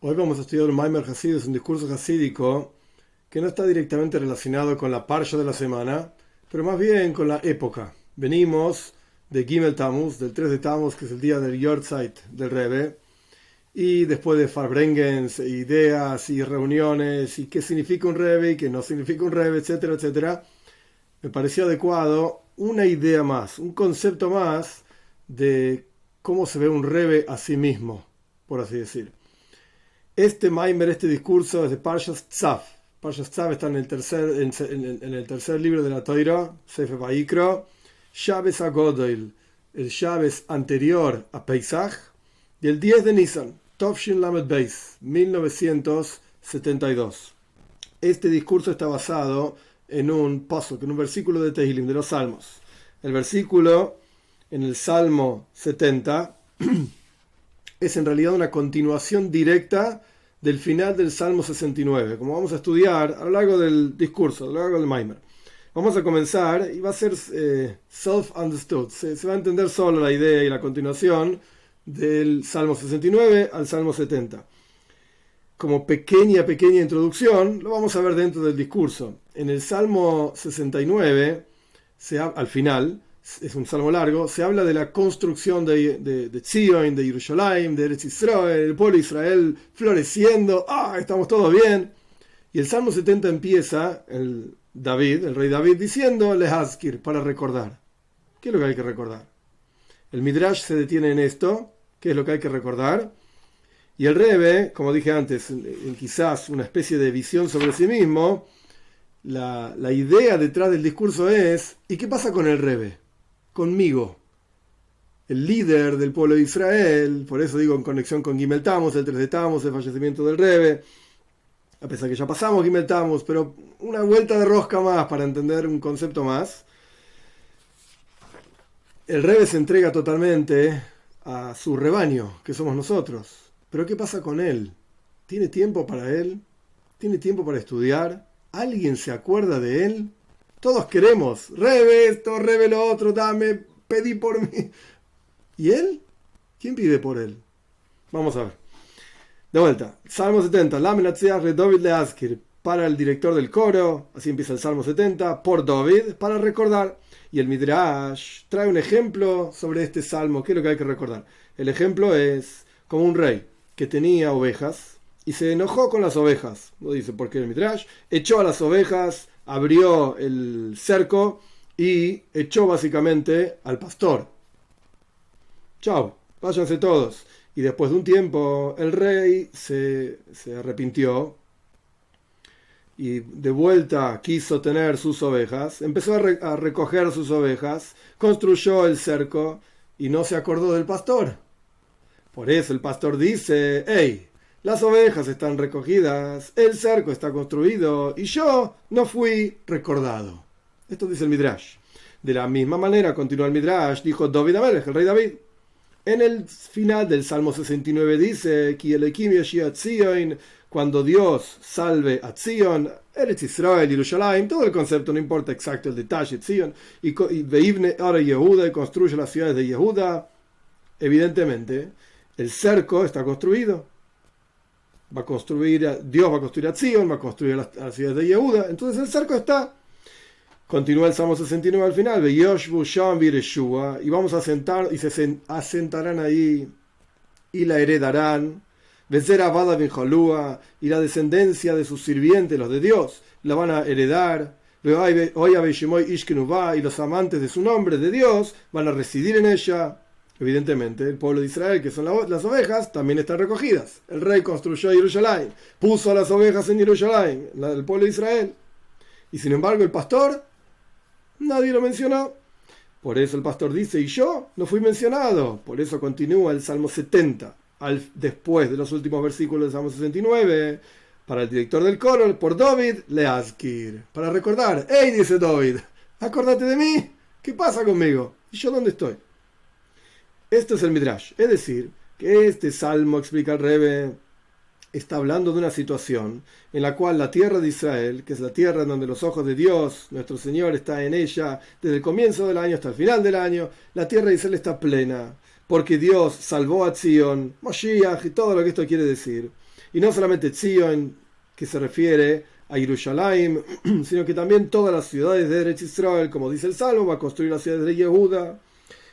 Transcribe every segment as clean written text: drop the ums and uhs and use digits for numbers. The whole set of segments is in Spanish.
Hoy vamos a estudiar un Maimer Hasidus, un discurso hasídico que no está directamente relacionado con la parsha de la semana, pero más bien con la época. Venimos de Gimel Tammuz, del 3 de Tammuz, que es el día del Yortzeit del Rebbe, y después de Farbrengens, ideas y reuniones, y qué significa un Rebbe y qué no significa un Rebbe, etcétera, etcétera, me pareció adecuado una idea más, un concepto más de cómo se ve un Rebbe a sí mismo, por así decir. Este Maimer, este discurso es de Parshas Tzav. Parshas Tzav está en el tercer libro de la Torah, Sefer Vayikra, Shabbos HaGodol, el Shabbos anterior a Pesach, y el 10 de Nisan, Tovshin Lamed Beis, 1972. Este discurso está basado en un pasuk, en un versículo de Tehilim, de los Salmos. El versículo en el Salmo 70 es en realidad una continuación directa del final del Salmo 69, como vamos a estudiar a lo largo del discurso, a lo largo del Maimer. Vamos a comenzar y va a ser self-understood, se va a entender solo la idea y la continuación del Salmo 69 al Salmo 70. Como pequeña introducción, lo vamos a ver dentro del discurso. En el Salmo 69, al final, es un salmo largo, se habla de la construcción de Zion, de Jerusalén, de Eretz Israel, el pueblo de Israel floreciendo, estamos todos bien. Y el Salmo 70 empieza, el rey David, diciendo Lehazkir, para recordar. ¿Qué es lo que hay que recordar? El Midrash se detiene en esto, ¿qué es lo que hay que recordar? Y el Rebbe, como dije antes, en quizás una especie de visión sobre sí mismo, la idea detrás del discurso es, ¿y qué pasa con el Rebbe? Conmigo, el líder del pueblo de Israel, por eso digo en conexión con Gimel Tammuz, el 3 de Tammuz, el fallecimiento del Rebbe, a pesar que ya pasamos Gimel Tammuz, pero una vuelta de rosca más para entender un concepto más. El Rebbe se entrega totalmente a su rebaño, que somos nosotros. Pero ¿qué pasa con él? ¿Tiene tiempo para él? ¿Tiene tiempo para estudiar? ¿Alguien se acuerda de él? Todos queremos, Rebbe esto, Rebbe lo otro, dame, pedí por mí. ¿Y él? ¿Quién pide por él? Vamos a ver. De vuelta, Salmo 70, David Leazkir, para el director del coro, así empieza el Salmo 70, por David, para recordar. Y el Midrash trae un ejemplo sobre este salmo, ¿qué es lo que hay que recordar? El ejemplo es como un rey que tenía ovejas y se enojó con las ovejas. Lo dice porque el Midrash echó a las ovejas, abrió el cerco y echó básicamente al pastor. Chao, váyanse todos. Y después de un tiempo el rey se arrepintió y de vuelta quiso tener sus ovejas, empezó a recoger sus ovejas, construyó el cerco y no se acordó del pastor. Por eso el pastor dice, hey, las ovejas están recogidas, el cerco está construido y yo no fui recordado. Esto dice el Midrash. De la misma manera, continúa el Midrash, dijo David Amelech, el rey David. En el final del Salmo 69 dice, cuando Dios salve a Zion, Eretz Israel, Jerusalén, todo el concepto, no importa exacto el detalle, Zion, y Veivne ahora Yehuda, y construye las ciudades de Yehuda. Evidentemente, el cerco está construido. Dios va a construir a Zion, va a construir las ciudades de Yehuda. Entonces el cerco está. Continúa el Salmo 69 al final. Y vamos a sentar, y se asentarán ahí, y la heredarán. Y la descendencia de sus sirvientes, los de Dios, la van a heredar. Y los amantes de su nombre, de Dios, van a residir en ella. Evidentemente, el pueblo de Israel, que son las ovejas, también están recogidas. El rey construyó Jerusalén, puso a las ovejas en Jerusalén, el pueblo de Israel. Y sin embargo, el pastor, nadie lo mencionó. Por eso el pastor dice, y yo no fui mencionado. Por eso continúa el Salmo 70, después de los últimos versículos del Salmo 69, para el director del coro, por David Leazkir, para recordar, hey, dice David, acordate de mí, ¿qué pasa conmigo? ¿Y yo dónde estoy? Esto es el Midrash, es decir, que este salmo, explica el Rebbe, está hablando de una situación en la cual la tierra de Israel, que es la tierra en donde los ojos de Dios, nuestro Señor, está en ella desde el comienzo del año hasta el final del año, la tierra de Israel está plena, porque Dios salvó a Zion, Moshiach y todo lo que esto quiere decir. Y no solamente Zion, que se refiere a Jerusalén, sino que también todas las ciudades de Eretz Israel, como dice el Salmo, va a construir las ciudades de Yehuda,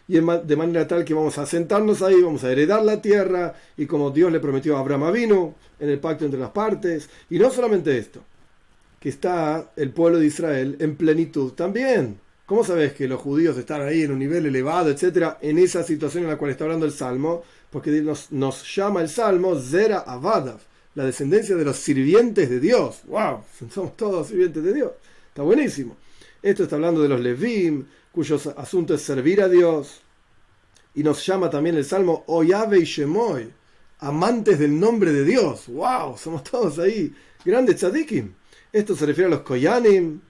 y de manera tal que vamos a sentarnos ahí, vamos a heredar la tierra, y como Dios le prometió a Abraham Avinu en el pacto entre las partes. Y no solamente esto, que está el pueblo de Israel en plenitud también. ¿Cómo sabes que los judíos están ahí en un nivel elevado, etcétera, en esa situación en la cual está hablando el Salmo? Porque nos llama el Salmo Zera Avadav, la descendencia de los sirvientes de Dios. ¡Wow! Somos todos sirvientes de Dios. Está buenísimo. Esto está hablando de los Levim, cuyo asunto es servir a Dios. Y nos llama también el Salmo Oyave y Shemoy, amantes del nombre de Dios. ¡Wow! Somos todos ahí grandes tzadikim. Esto se refiere a los Koyanim,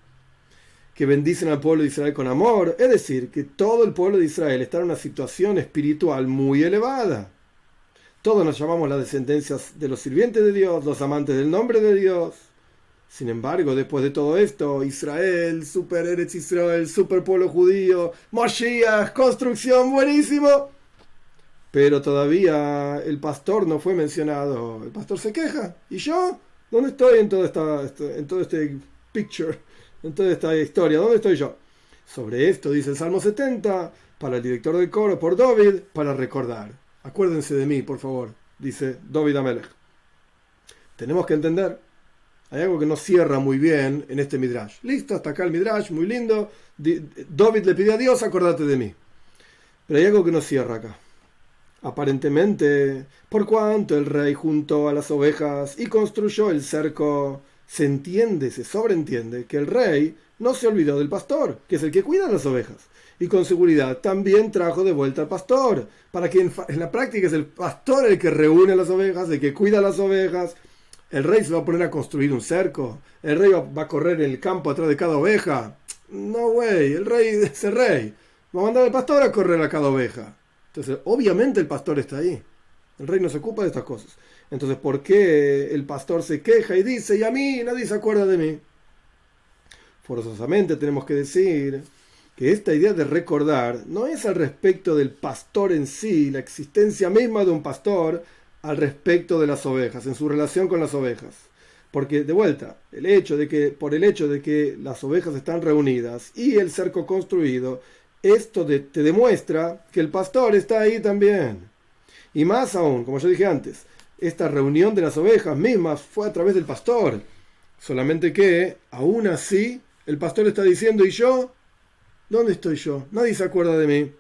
que bendicen al pueblo de Israel con amor. Es decir, que todo el pueblo de Israel está en una situación espiritual muy elevada. Todos nos llamamos las descendencias de los sirvientes de Dios, los amantes del nombre de Dios. Sin embargo, después de todo esto, Israel, super Eretz Israel, super pueblo judío, Moshiach, construcción, buenísimo. Pero todavía el pastor no fue mencionado. El pastor se queja. ¿Y yo? ¿Dónde estoy en todo este picture? En toda esta historia, ¿dónde estoy yo? Sobre esto dice el Salmo 70, para el director del coro, por David, para recordar. Acuérdense de mí, por favor, dice David Amelech. Tenemos que entender, hay algo que no cierra muy bien en este Midrash. Listo, hasta acá el Midrash, muy lindo. David le pide a Dios, acordate de mí. Pero hay algo que no cierra acá. Aparentemente, por cuanto el rey juntó a las ovejas y construyó el cerco, se entiende, se sobreentiende que el rey no se olvidó del pastor, que es el que cuida las ovejas. Y con seguridad también trajo de vuelta al pastor, para que en la práctica es el pastor el que reúne las ovejas, el que cuida las ovejas. El rey se va a poner a construir un cerco, el rey va a correr en el campo atrás de cada oveja. No, güey, el rey es el rey. Va a mandar al pastor a correr a cada oveja. Entonces, obviamente el pastor está ahí. El rey no se ocupa de estas cosas. Entonces, ¿por qué el pastor se queja y dice, y a mí nadie se acuerda de mí? Forzosamente tenemos que decir que esta idea de recordar no es al respecto del pastor en sí, la existencia misma de un pastor al respecto de las ovejas, en su relación con las ovejas. Porque, de vuelta, por el hecho de que las ovejas están reunidas y el cerco construido, esto te demuestra que el pastor está ahí también. Y más aún, como yo dije antes, esta reunión de las ovejas mismas fue a través del pastor. Solamente que, aún así, el pastor está diciendo, ¿y yo? ¿Dónde estoy yo? Nadie se acuerda de mí.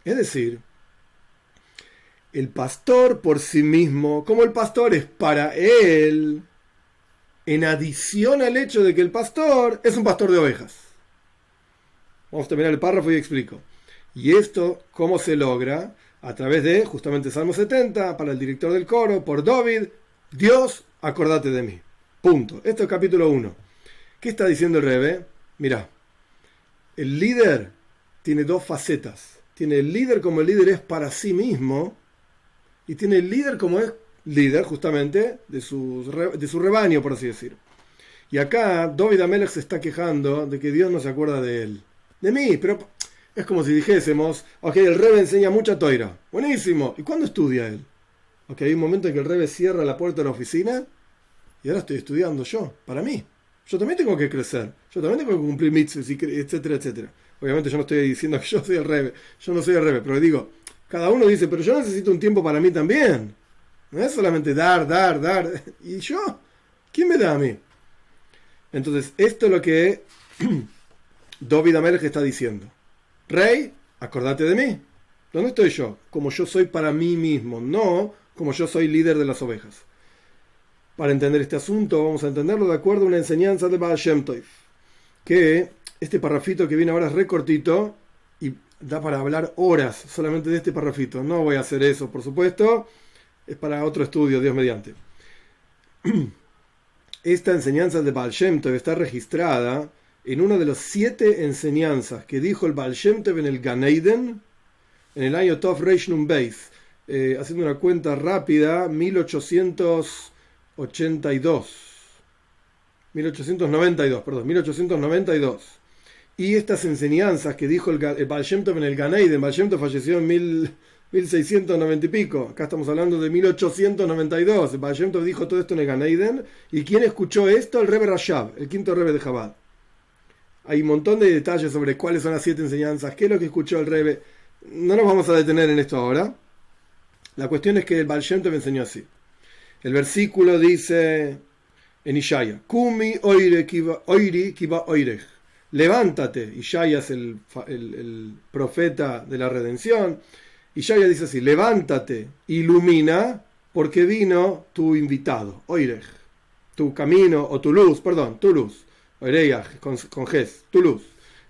Es decir, el pastor por sí mismo, como el pastor es para él, en adición al hecho de que el pastor es un pastor de ovejas. Vamos a terminar el párrafo y explico. Y esto, ¿cómo se logra? A través de, justamente, Salmo 70, para el director del coro, por David, Dios, acordate de mí. Punto. Esto es capítulo 1. ¿Qué está diciendo el Rebbe? Mirá, el líder tiene dos facetas. Tiene el líder como el líder es para sí mismo, y tiene el líder como es líder, justamente, de su rebaño, por así decir. Y acá, David Amelech se está quejando de que Dios no se acuerda de él. De mí, pero es como si dijésemos, ok, el Rebbe enseña mucha toira. Buenísimo. ¿Y cuándo estudia él? Ok, hay un momento en que el Rebbe cierra la puerta de la oficina y ahora estoy estudiando yo, para mí. Yo también tengo que crecer. Yo también tengo que cumplir mitzvahs, etcétera, etcétera. Obviamente yo no estoy diciendo que yo soy el Rebbe. Yo no soy el Rebbe, pero digo, cada uno dice, pero yo necesito un tiempo para mí también. No es solamente dar. ¿Y yo? ¿Quién me da a mí? Entonces, esto es lo que David Amelech está diciendo. Rey, acordate de mí. ¿Dónde estoy yo? Como yo soy para mí mismo, no como yo soy líder de las ovejas. Para entender este asunto, vamos a entenderlo de acuerdo a una enseñanza de Baal Shem Tov, que este parrafito que viene ahora es re cortito y da para hablar horas solamente de este parrafito. No voy a hacer eso, por supuesto. Es para otro estudio, Dios mediante. Esta enseñanza de Baal Shem Tov está registrada en una de las 7 enseñanzas que dijo el Baal Shem Tov en el Gan Eden, en el año Tov Reish Nun Beis, haciendo una cuenta rápida, 1892. Y estas enseñanzas que dijo el Baal Shem Tov en el Gan Eden, Baal Shem Tov falleció en 1690 y pico. Acá estamos hablando de 1892. El Baal Shem Tov dijo todo esto en el Gan Eden. ¿Y quién escuchó esto? El Rebbe Rashab, el quinto Rebbe de Chabad. Hay un montón de detalles sobre cuáles son las 7 enseñanzas, qué es lo que escuchó el Rebbe. No nos vamos a detener en esto ahora. La cuestión es que el Baal Shem Tov enseñó así. El versículo dice en Ishaya: Kumi oiri kiva oirech. Levántate. Ishaya es el profeta de la redención. Ishaya dice así: levántate, ilumina, porque vino tu invitado, oirech, tu camino, o tu luz, perdón, tu luz, oireyach, con ges, tu luz.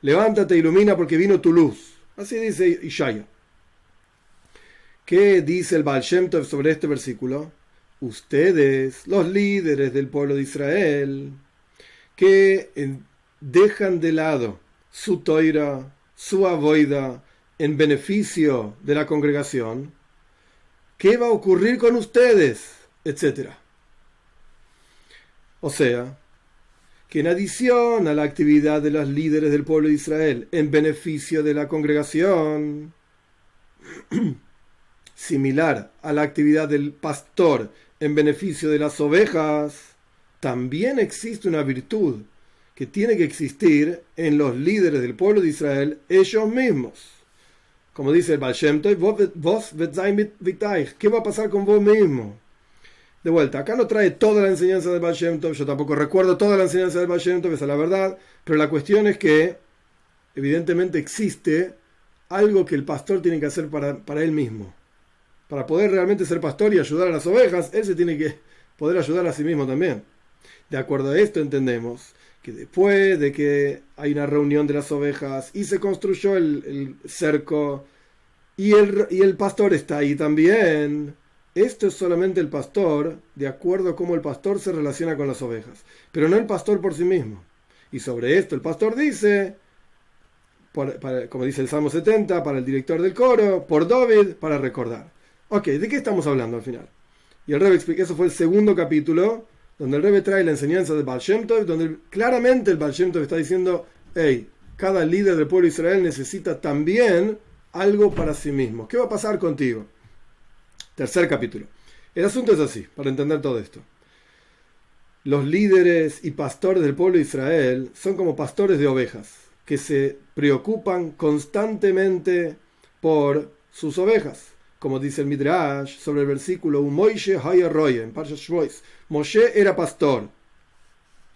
Levántate, ilumina, porque vino tu luz. Así dice Ishaya. ¿Qué dice el Baal Shem Tov sobre este versículo? Ustedes, los líderes del pueblo de Israel, que dejan de lado su toira, su avoida, en beneficio de la congregación, ¿qué va a ocurrir con ustedes? Etcétera. O sea, que en adición a la actividad de los líderes del pueblo de Israel en beneficio de la congregación, similar a la actividad del pastor en beneficio de las ovejas, también existe una virtud que tiene que existir en los líderes del pueblo de Israel ellos mismos. Como dice el Baal Shem Tov, vos ¿qué va a pasar con vos mismo? De vuelta, acá no trae toda la enseñanza del Baal Shem Tov, yo tampoco recuerdo toda la enseñanza del Baal Shem Tov, esa es la verdad, pero la cuestión es que evidentemente existe algo que el pastor tiene que hacer para él mismo. Para poder realmente ser pastor y ayudar a las ovejas, él se tiene que poder ayudar a sí mismo también. De acuerdo a esto entendemos que después de que hay una reunión de las ovejas y se construyó el cerco y el pastor está ahí también, esto es solamente el pastor de acuerdo a cómo el pastor se relaciona con las ovejas, pero no el pastor por sí mismo. Y sobre esto el pastor dice, como dice el Salmo 70, para el director del coro, por David, para recordar. Ok, ¿de qué estamos hablando al final? Y el Rebbe explica, eso fue el segundo capítulo, donde el Rebbe trae la enseñanza del Baal Shem Tov, donde claramente el Baal Shem Tov está diciendo, hey, cada líder del pueblo de Israel necesita también algo para sí mismo. ¿Qué va a pasar contigo? Tercer capítulo. El asunto es así, para entender todo esto. Los líderes y pastores del pueblo de Israel son como pastores de ovejas, que se preocupan constantemente por sus ovejas. Como dice el Midrash sobre el versículo Moshe haya roya en Parshas Shvois. Moshe era pastor.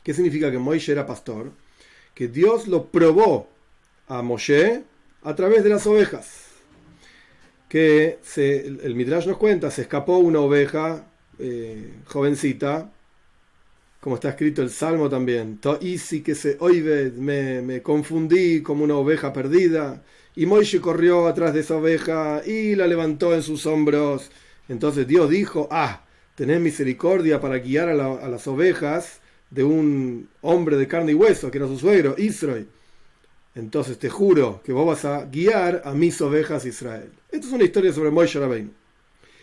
¿Qué significa que Moshe era pastor? Que Dios lo probó a Moshe a través de las ovejas. Que el Midrash nos cuenta, se escapó una oveja jovencita, como está escrito el Salmo también. To'isi que se oive, me confundí como una oveja perdida. Y Moshe corrió atrás de esa oveja y la levantó en sus hombros. Entonces Dios dijo, tenés misericordia para guiar a las ovejas de un hombre de carne y hueso, que era su suegro, Israel. Entonces te juro que vos vas a guiar a mis ovejas Israel. Esto es una historia sobre Moshe Rabbeinu.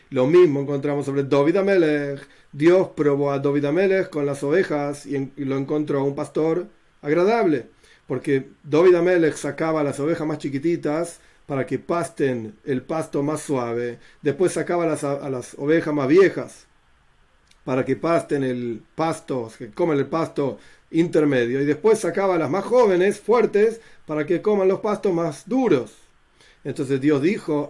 Lo mismo encontramos sobre David Amelech. Dios probó a David Amelech con las ovejas y lo encontró un pastor agradable. Porque David Amelech sacaba a las ovejas más chiquititas para que pasten el pasto más suave. Después sacaba a las ovejas más viejas para que pasten el pasto, que coman el pasto intermedio. Y después sacaba a las más jóvenes, fuertes, para que coman los pastos más duros. Entonces Dios dijo,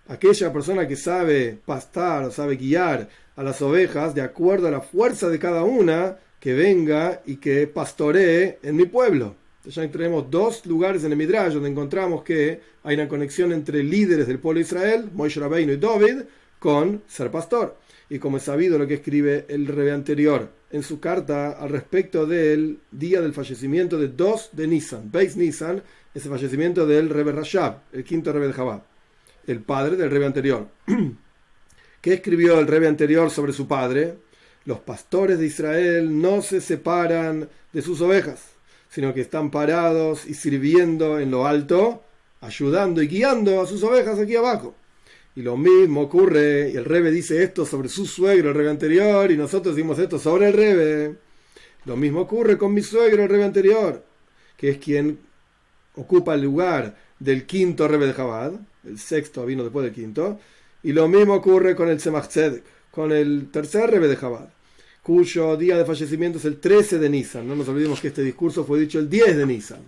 aquella persona que sabe pastar o sabe guiar a las ovejas de acuerdo a la fuerza de cada una, que venga y que pastoree en mi pueblo. Ya tenemos dos lugares en el Midrash donde encontramos que hay una conexión entre líderes del pueblo de Israel, Moshe Rabbeinu y David, con ser pastor. Y como es sabido lo que escribe el Rebbe anterior en su carta al respecto del día del fallecimiento de Nisan, Beis Nisan, ese fallecimiento del Rebbe Rashab, el quinto Rebbe de Chabad, el padre del Rebbe anterior. ¿Qué escribió el Rebbe anterior sobre su padre? Los pastores de Israel no se separan de sus ovejas, sino que están parados y sirviendo en lo alto, ayudando y guiando a sus ovejas aquí abajo. Y lo mismo ocurre, y el Rebbe dice esto sobre su suegro, el Rebbe anterior, y nosotros decimos esto sobre el Rebbe. Lo mismo ocurre con mi suegro, el Rebbe anterior, que es quien ocupa el lugar del quinto Rebbe de Chabad, el sexto vino después del quinto, y lo mismo ocurre con el Tzemach Tzedek, con el tercer Rebbe de Chabad, cuyo día de fallecimiento es el 13 de Nisan. No nos olvidemos que este discurso fue dicho el 10 de Nisan.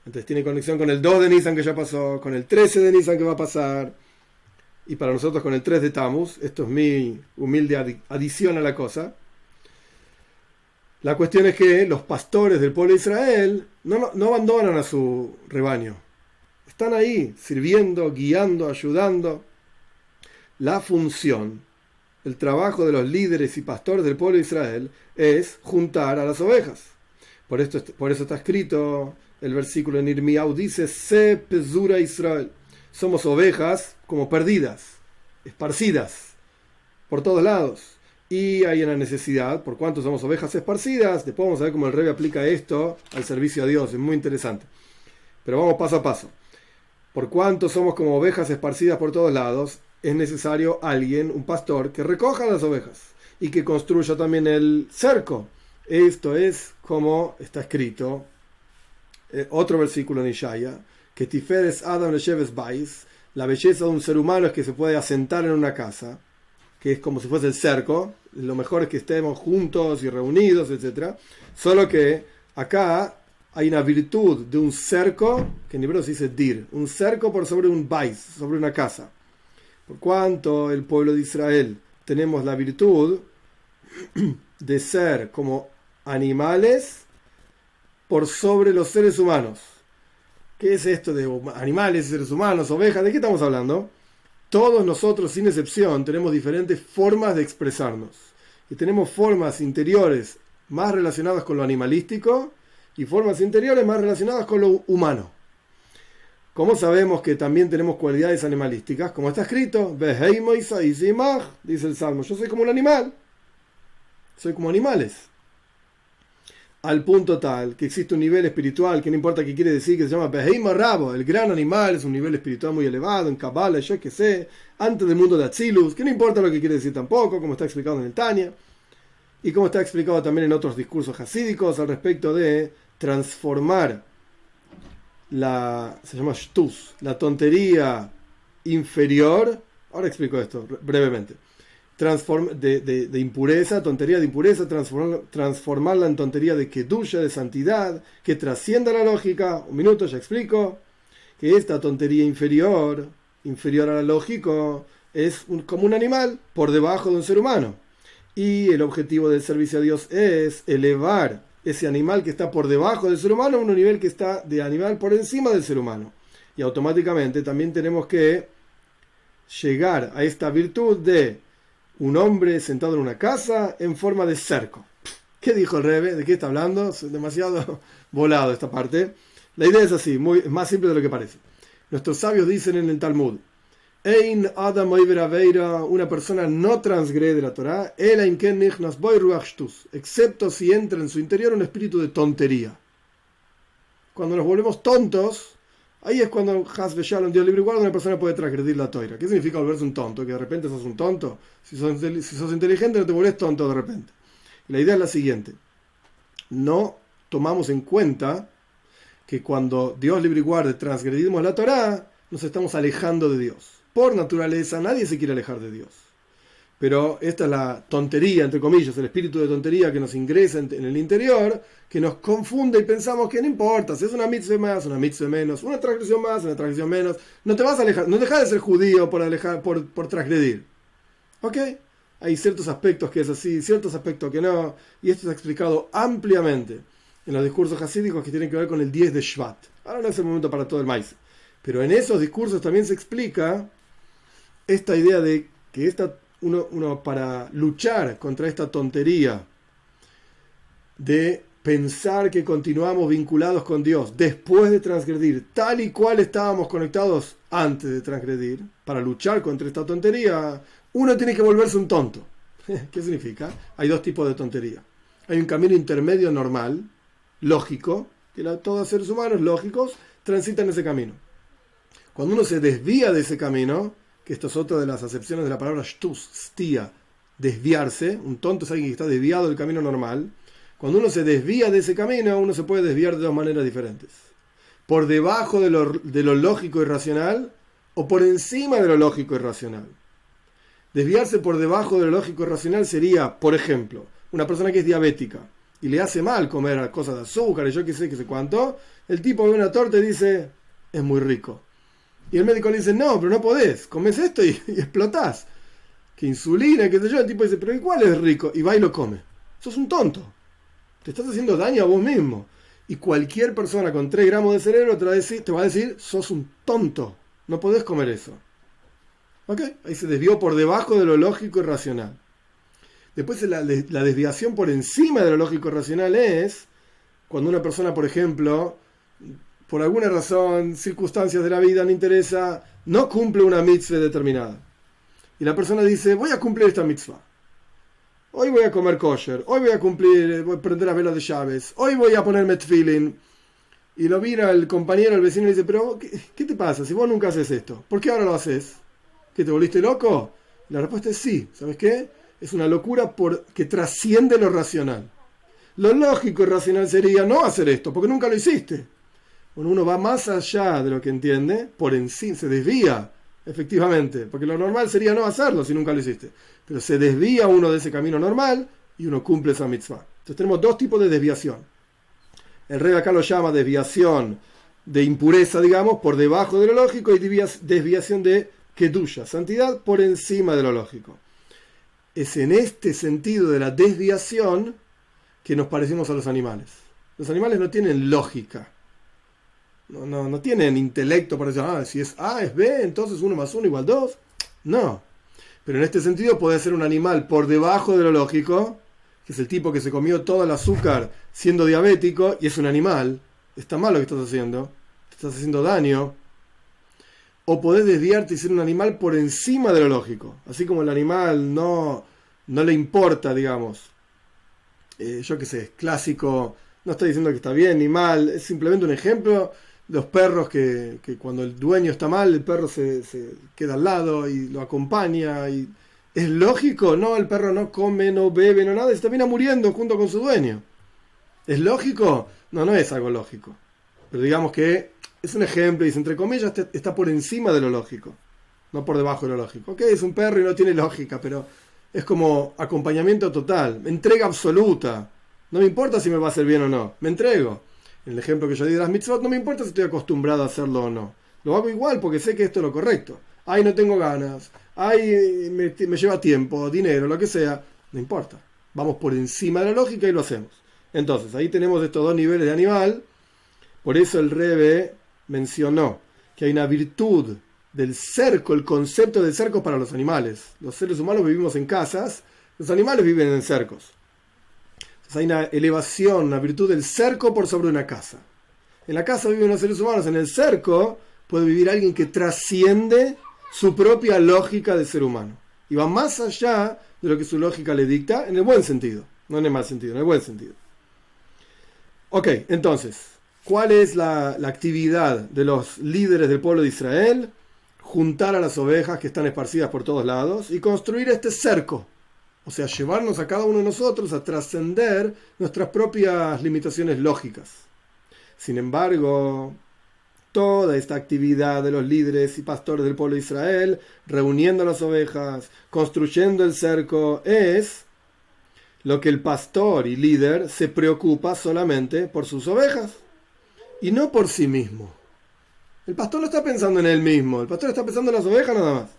Entonces tiene conexión con el 2 de Nisan que ya pasó, con el 13 de Nisan que va a pasar, y para nosotros con el 3 de Tammuz. Esto es mi humilde adición a la cosa. La cuestión es que los pastores del pueblo de Israel no abandonan a su rebaño. Están ahí, sirviendo, guiando, ayudando. La función, el trabajo de los líderes y pastores del pueblo de Israel es juntar a las ovejas. Por eso está escrito el versículo en Irmiau, dice: Se pezura Israel. Somos ovejas como perdidas, esparcidas por todos lados. Y hay una necesidad, por cuanto somos ovejas esparcidas. Después vamos a ver cómo el Rebbe aplica esto al servicio a Dios, es muy interesante. Pero vamos paso a paso. Por cuanto somos como ovejas esparcidas por todos lados, es necesario alguien, un pastor, que recoja las ovejas y que construya también el cerco. Esto es como está escrito, otro versículo en Ishaya, que Tiferes Adam Lesheves Bais, la belleza de un ser humano es que se puede asentar en una casa, que es como si fuese el cerco. Lo mejor es que estemos juntos y reunidos, etc. Solo que acá hay una virtud de un cerco, que en hebreo se dice dir, un cerco por sobre un bais, sobre una casa. Por cuanto el pueblo de Israel tenemos la virtud de ser como animales por sobre los seres humanos. ¿Qué es esto de animales, seres humanos, ovejas? ¿De qué estamos hablando? Todos nosotros, sin excepción, tenemos diferentes formas de expresarnos. Y tenemos formas interiores más relacionadas con lo animalístico y formas interiores más relacionadas con lo humano. ¿Cómo sabemos que también tenemos cualidades animalísticas? Como está escrito, dice el Salmo, yo soy como un animal. Soy como animales. Al punto tal que existe un nivel espiritual que no importa qué quiere decir, que se llama Beheima Rabo, el gran animal. Es un nivel espiritual muy elevado en Kabbalah, yo qué sé, antes del mundo de Atzilus, que no importa lo que quiere decir tampoco, como está explicado en el Tanya y como está explicado también en otros discursos hasídicos al respecto de transformar se llama shtus, la tontería inferior. Ahora explico esto brevemente. De impureza, tontería de impureza, transformarla en tontería de kedusha, de santidad, que trascienda la lógica. Un minuto, ya explico. Que esta tontería inferior a la lógica, es como un animal por debajo de un ser humano. Y el objetivo del servicio a Dios es elevar ese animal que está por debajo del ser humano a un nivel que está de animal por encima del ser humano. Y automáticamente también tenemos que llegar a esta virtud de un hombre sentado en una casa en forma de cerco. ¿Qué dijo el Rebbe? ¿De qué está hablando? Es demasiado volado esta parte. La idea es así, es más simple de lo que parece. Nuestros sabios dicen en el Talmud: Ein Adam Oiver Aveira, una persona no transgrede la Torá, excepto si entra en su interior un espíritu de tontería. Cuando nos volvemos tontos, ahí es cuando Has Shalom, Dios libre y guarda, una persona puede transgredir la Torá. ¿Qué significa volverse un tonto? Que de repente sos un tonto. Si sos inteligente, no te vuelves tonto de repente. Y la idea es la siguiente: no tomamos en cuenta que cuando Dios libre y guarde transgredimos la Torá, nos estamos alejando de Dios. Por naturaleza, nadie se quiere alejar de Dios. Pero esta es la tontería, entre comillas, el espíritu de tontería que nos ingresa en el interior, que nos confunde y pensamos que no importa, si es una mitzvah más, una mitzvah menos, una transgresión más, una transgresión menos, no te vas a alejar, no dejas de ser judío por transgredir. ¿Ok? Hay ciertos aspectos que es así, ciertos aspectos que no, y esto está explicado ampliamente en los discursos hasídicos que tienen que ver con el 10 de Shvat. Ahora no es el momento para todo el maíz, pero en esos discursos también se explica esta idea de que uno para luchar contra esta tontería de pensar que continuamos vinculados con Dios después de transgredir, tal y cual estábamos conectados antes de transgredir, para luchar contra esta tontería, uno tiene que volverse un tonto. ¿Qué significa? Hay dos tipos de tontería. Hay un camino intermedio normal, lógico, que todos los seres humanos lógicos transitan ese camino. Cuando uno se desvía de ese camino, que esto es otra de las acepciones de la palabra shtus, stía, desviarse, un tonto es alguien que está desviado del camino normal. Cuando uno se desvía de ese camino, uno se puede desviar de dos maneras diferentes. por debajo de lo lógico y racional o por encima de lo lógico y racional. Desviarse por debajo de lo lógico y racional sería, por ejemplo, una persona que es diabética y le hace mal comer cosas de azúcar y yo qué sé cuánto, el tipo ve una torta y dice, es muy rico. Y el médico le dice, no, pero no podés, comes esto y explotás. Que insulina, qué sé yo, el tipo dice, pero ¿y cuál es rico? Y va y lo come. Sos un tonto. Te estás haciendo daño a vos mismo. Y cualquier persona con 3 gramos de cerebro te va a decir, sos un tonto. No podés comer eso. ¿Ok? Ahí se desvió por debajo de lo lógico y racional. Después la desviación por encima de lo lógico y racional es cuando una persona, por ejemplo, por alguna razón, circunstancias de la vida, no interesa, no cumple una mitzvah determinada. Y la persona dice, voy a cumplir esta mitzvah. Hoy voy a comer kosher, hoy voy a prender las velas de llaves, hoy voy a ponerme tefilin. Y lo mira el compañero, el vecino, y le dice, pero ¿qué te pasa si vos nunca haces esto? ¿Por qué ahora lo haces? ¿Que te volviste loco? La respuesta es sí. ¿Sabes qué? Es una locura que trasciende lo racional. Lo lógico y racional sería no hacer esto, porque nunca lo hiciste. Bueno, uno va más allá de lo que entiende, por encima, se desvía, efectivamente, porque lo normal sería no hacerlo si nunca lo hiciste. Pero se desvía uno de ese camino normal y uno cumple esa mitzvah. Entonces tenemos 2 tipos de desviación. El rey acá lo llama desviación de impureza, digamos, por debajo de lo lógico, y desviación de kedusha, santidad, por encima de lo lógico. Es en este sentido de la desviación que nos parecemos a los animales. Los animales no tienen lógica. No tienen intelecto para decir, si es A es B, entonces 1 más 1 igual 2. No. Pero en este sentido puede ser un animal por debajo de lo lógico, que es el tipo que se comió todo el azúcar siendo diabético y es un animal. Está mal lo que estás haciendo. Te estás haciendo daño. O podés desviarte y ser un animal por encima de lo lógico. Así como el animal no le importa, digamos. Yo qué sé, es clásico. No estoy diciendo que está bien ni mal. Es simplemente un ejemplo. Los perros que cuando el dueño está mal, el perro se queda al lado y lo acompaña. Y ¿es lógico? No, el perro no come, no bebe, no nada, y se termina muriendo junto con su dueño. ¿Es lógico? No es algo lógico. Pero digamos que es un ejemplo y entre comillas está por encima de lo lógico, no por debajo de lo lógico. Ok, es un perro y no tiene lógica, pero es como acompañamiento total, entrega absoluta. No me importa si me va a hacer bien o no, me entrego. En el ejemplo que yo di de las mitzvot, no me importa si estoy acostumbrado a hacerlo o no. Lo hago igual porque sé que esto es lo correcto. Ay, no tengo ganas. Ay, me lleva tiempo, dinero, lo que sea. No importa. Vamos por encima de la lógica y lo hacemos. Entonces, ahí tenemos estos 2 niveles de animal. Por eso el Rebbe mencionó que hay una virtud del cerco, el concepto del cerco para los animales. Los seres humanos vivimos en casas, los animales viven en cercos. Hay una elevación, una virtud del cerco por sobre una casa. En la casa viven los seres humanos, en el cerco puede vivir alguien que trasciende su propia lógica de ser humano. Y va más allá de lo que su lógica le dicta, en el buen sentido. No en el mal sentido, en el buen sentido. Ok, entonces, ¿cuál es la actividad de los líderes del pueblo de Israel? Juntar a las ovejas que están esparcidas por todos lados y construir este cerco. O sea, llevarnos a cada uno de nosotros a trascender nuestras propias limitaciones lógicas. Sin embargo, toda esta actividad de los líderes y pastores del pueblo de Israel, reuniendo a las ovejas, construyendo el cerco, es lo que el pastor y líder se preocupa solamente por sus ovejas y no por sí mismo. El pastor no está pensando en él mismo, el pastor está pensando en las ovejas nada más.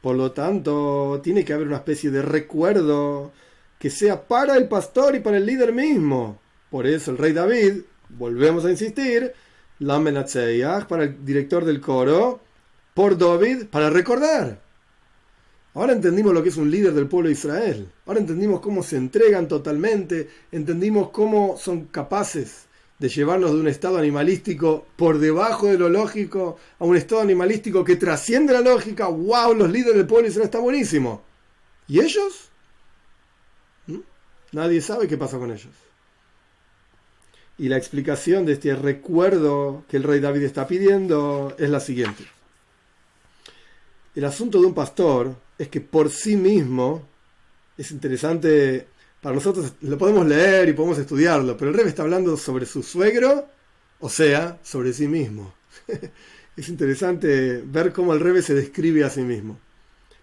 Por lo tanto, tiene que haber una especie de recuerdo que sea para el pastor y para el líder mismo. Por eso el rey David, volvemos a insistir, la Menatzeach para el director del coro, por David, para recordar. Ahora entendimos lo que es un líder del pueblo de Israel. Ahora entendimos cómo se entregan totalmente, entendimos cómo son capaces de llevarnos de un estado animalístico por debajo de lo lógico a un estado animalístico que trasciende la lógica. ¡Wow! Los líderes del pueblo de Israel está buenísimo. ¿Y ellos? Nadie sabe qué pasa con ellos. Y la explicación de este recuerdo que el rey David está pidiendo es la siguiente. El asunto de un pastor es que por sí mismo es interesante. Para nosotros lo podemos leer y podemos estudiarlo, pero el Rebbe está hablando sobre su suegro o sea, sobre sí mismo. Es interesante ver cómo el Rebbe se describe a sí mismo.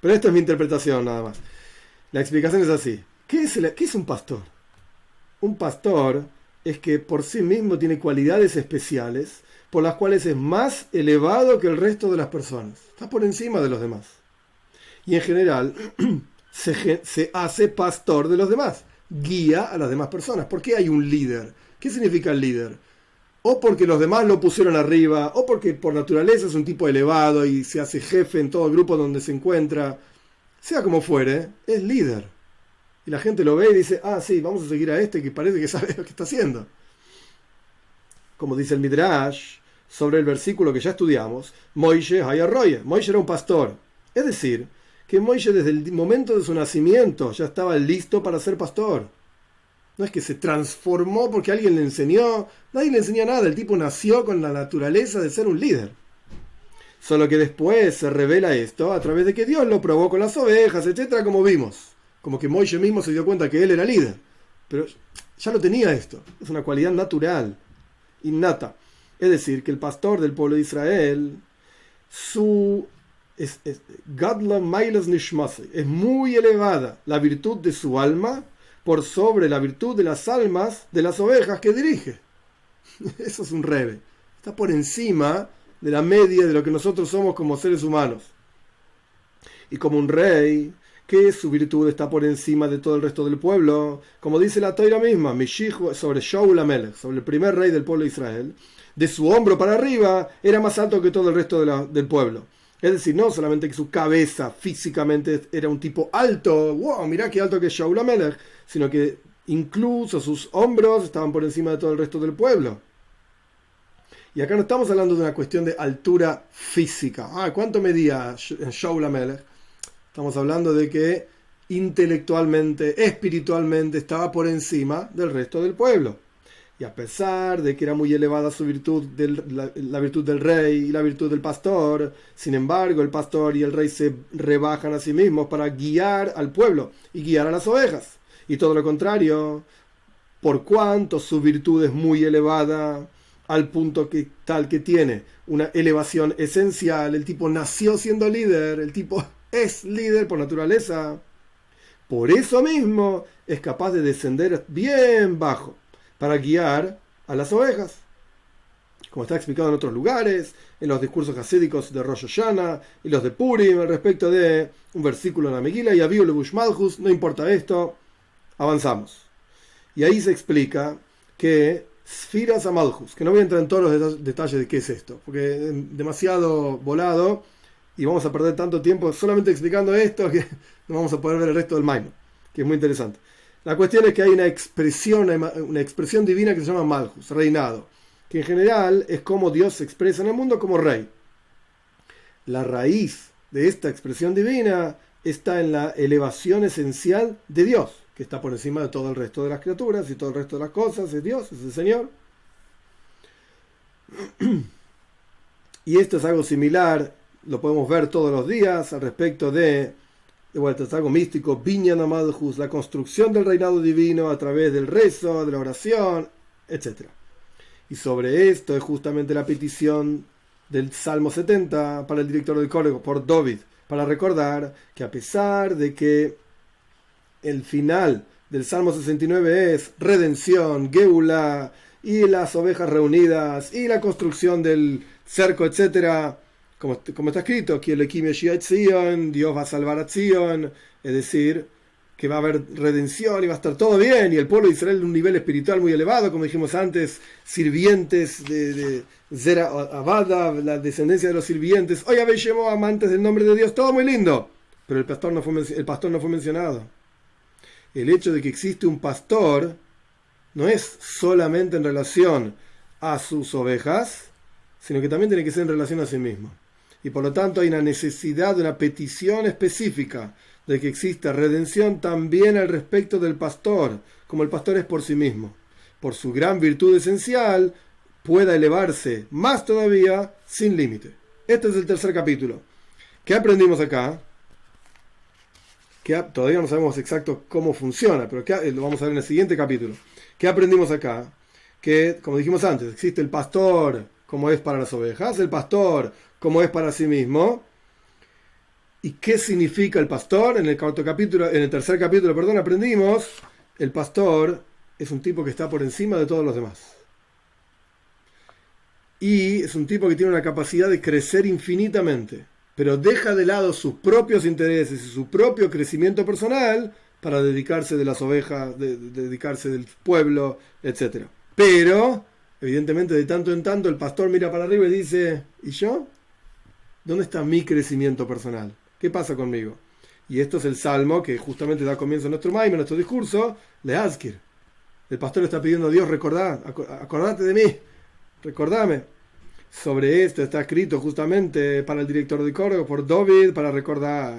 Pero esta es mi interpretación nada más. La explicación es así. ¿Qué es un pastor? Un pastor es que por sí mismo tiene cualidades especiales por las cuales es más elevado que el resto de las personas. Está por encima de los demás. Y en general se hace pastor de los demás. Guía a las demás personas. ¿Por qué hay un líder? ¿Qué significa el líder? O porque los demás lo pusieron arriba, o porque por naturaleza es un tipo elevado y se hace jefe en todo el grupo donde se encuentra. Sea como fuere, es líder. Y la gente lo ve y dice, sí, vamos a seguir a este que parece que sabe lo que está haciendo. Como dice el Midrash, sobre el versículo que ya estudiamos, Moishe Hayarroye. Moishe era un pastor. Es decir, que Moishe desde el momento de su nacimiento ya estaba listo para ser pastor. No es que se transformó porque alguien le enseñó. Nadie le enseñó nada. El tipo nació con la naturaleza de ser un líder. Solo que después se revela esto a través de que Dios lo probó con las ovejas, etcétera, como vimos. Como que Moishe mismo se dio cuenta que él era líder. Pero ya lo tenía esto. Es una cualidad natural, innata. Es decir, que el pastor del pueblo de Israel, Gadla Mailas Nishmase, es muy elevada la virtud de su alma por sobre la virtud de las almas de las ovejas que dirige. Eso es un Rebbe. Está por encima de la media de lo que nosotros somos como seres humanos. Y como un rey, que su virtud está por encima de todo el resto del pueblo, como dice la Torá misma, Mishichu, sobre Shaul HaMelech, sobre el primer rey del pueblo de Israel, de su hombro para arriba era más alto que todo el resto del pueblo. Es decir, no solamente que su cabeza físicamente era un tipo alto, wow, mirá qué alto que es Shaul HaMelech, sino que incluso sus hombros estaban por encima de todo el resto del pueblo. Y acá no estamos hablando de una cuestión de altura física. ¿Cuánto medía Shaul HaMelech? Estamos hablando de que intelectualmente, espiritualmente, estaba por encima del resto del pueblo. Y a pesar de que era muy elevada su virtud, la virtud del rey y la virtud del pastor, sin embargo, el pastor y el rey se rebajan a sí mismos para guiar al pueblo y guiar a las ovejas. Y todo lo contrario, por cuanto su virtud es muy elevada, al punto que tal que tiene una elevación esencial, el tipo nació siendo líder, el tipo es líder por naturaleza. Por eso mismo es capaz de descender bien bajo para guiar a las ovejas. Como está explicado en otros lugares, en los discursos hasídicos de Rosh Hashanah y los de Purim, al respecto de un versículo en la Megilá, y Avihu Levush Malchus, no importa esto, avanzamos. Y ahí se explica que Sfiras a Malchus, que no voy a entrar en todos los detalles de qué es esto, porque es demasiado volado y vamos a perder tanto tiempo solamente explicando esto que no vamos a poder ver el resto del Maimon, que es muy interesante. La cuestión es que hay una expresión divina que se llama Malchus, reinado, que en general es como Dios se expresa en el mundo como rey. La raíz de esta expresión divina está en la elevación esencial de Dios, que está por encima de todo el resto de las criaturas y todo el resto de las cosas. Es Dios, es el Señor. Y esto es algo similar, lo podemos ver todos los días al respecto de vuelta, es algo místico, Binyan HaMalchus, la construcción del reinado divino a través del rezo, de la oración, etc. Y sobre esto es justamente la petición del Salmo 70 para el director del coro, por David, para recordar que a pesar de que el final del Salmo 69 es redención, Geula, y las ovejas reunidas, y la construcción del cerco, etc., como está escrito, que el Ekim Yeshia Tzion, Dios va a salvar a Tzion, es decir, que va a haber redención y va a estar todo bien, y el pueblo de Israel en un nivel espiritual muy elevado, como dijimos antes, sirvientes de Zera Abada, la descendencia de los sirvientes, hoy habéis llamado amantes del nombre de Dios, todo muy lindo, pero el pastor no fue mencionado. El hecho de que existe un pastor no es solamente en relación a sus ovejas, sino que también tiene que ser en relación a sí mismo. Y por lo tanto hay una necesidad de una petición específica de que exista redención también al respecto del pastor, como el pastor es por sí mismo. Por su gran virtud esencial, pueda elevarse más todavía sin límite. Este es el tercer capítulo. ¿Qué aprendimos acá? Que todavía no sabemos exacto cómo funciona, pero lo vamos a ver en el siguiente capítulo. ¿Qué aprendimos acá? que, como dijimos antes, existe el pastor como es para las ovejas, el pastor como es para sí mismo. ¿Y qué significa el pastor? En el tercer capítulo, aprendimos, el pastor es un tipo que está por encima de todos los demás. Y es un tipo que tiene una capacidad de crecer infinitamente, pero deja de lado sus propios intereses y su propio crecimiento personal para dedicarse de las ovejas, dedicarse del pueblo, etc. Pero, evidentemente, de tanto en tanto, el pastor mira para arriba y dice, ¿y yo? ¿Dónde está mi crecimiento personal? ¿Qué pasa conmigo? Y esto es el salmo que justamente da comienzo a nuestro maim, a nuestro discurso, Leazkir. El pastor está pidiendo a Dios, acordate de mí, recordame. Sobre esto está escrito justamente para el director de coro, por David, para recordar,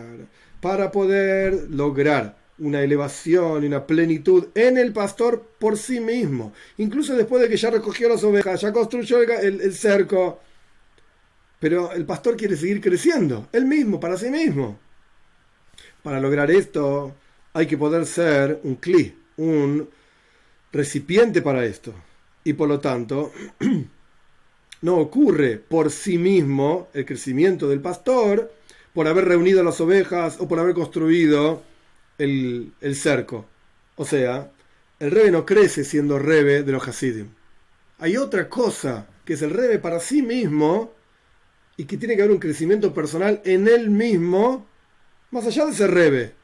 para poder lograr una elevación y una plenitud en el pastor por sí mismo. Incluso después de que ya recogió las ovejas, ya construyó el cerco. Pero el pastor quiere seguir creciendo, él mismo, para sí mismo. Para lograr esto hay que poder ser un cli, un recipiente para esto. Y por lo tanto, no ocurre por sí mismo el crecimiento del pastor por haber reunido las ovejas o por haber construido el cerco. O sea, el Rebbe no crece siendo Rebbe de los Hasidim. Hay otra cosa, que es el Rebbe para sí mismo, y que tiene que haber un crecimiento personal en él mismo, más allá de ser Rebbe.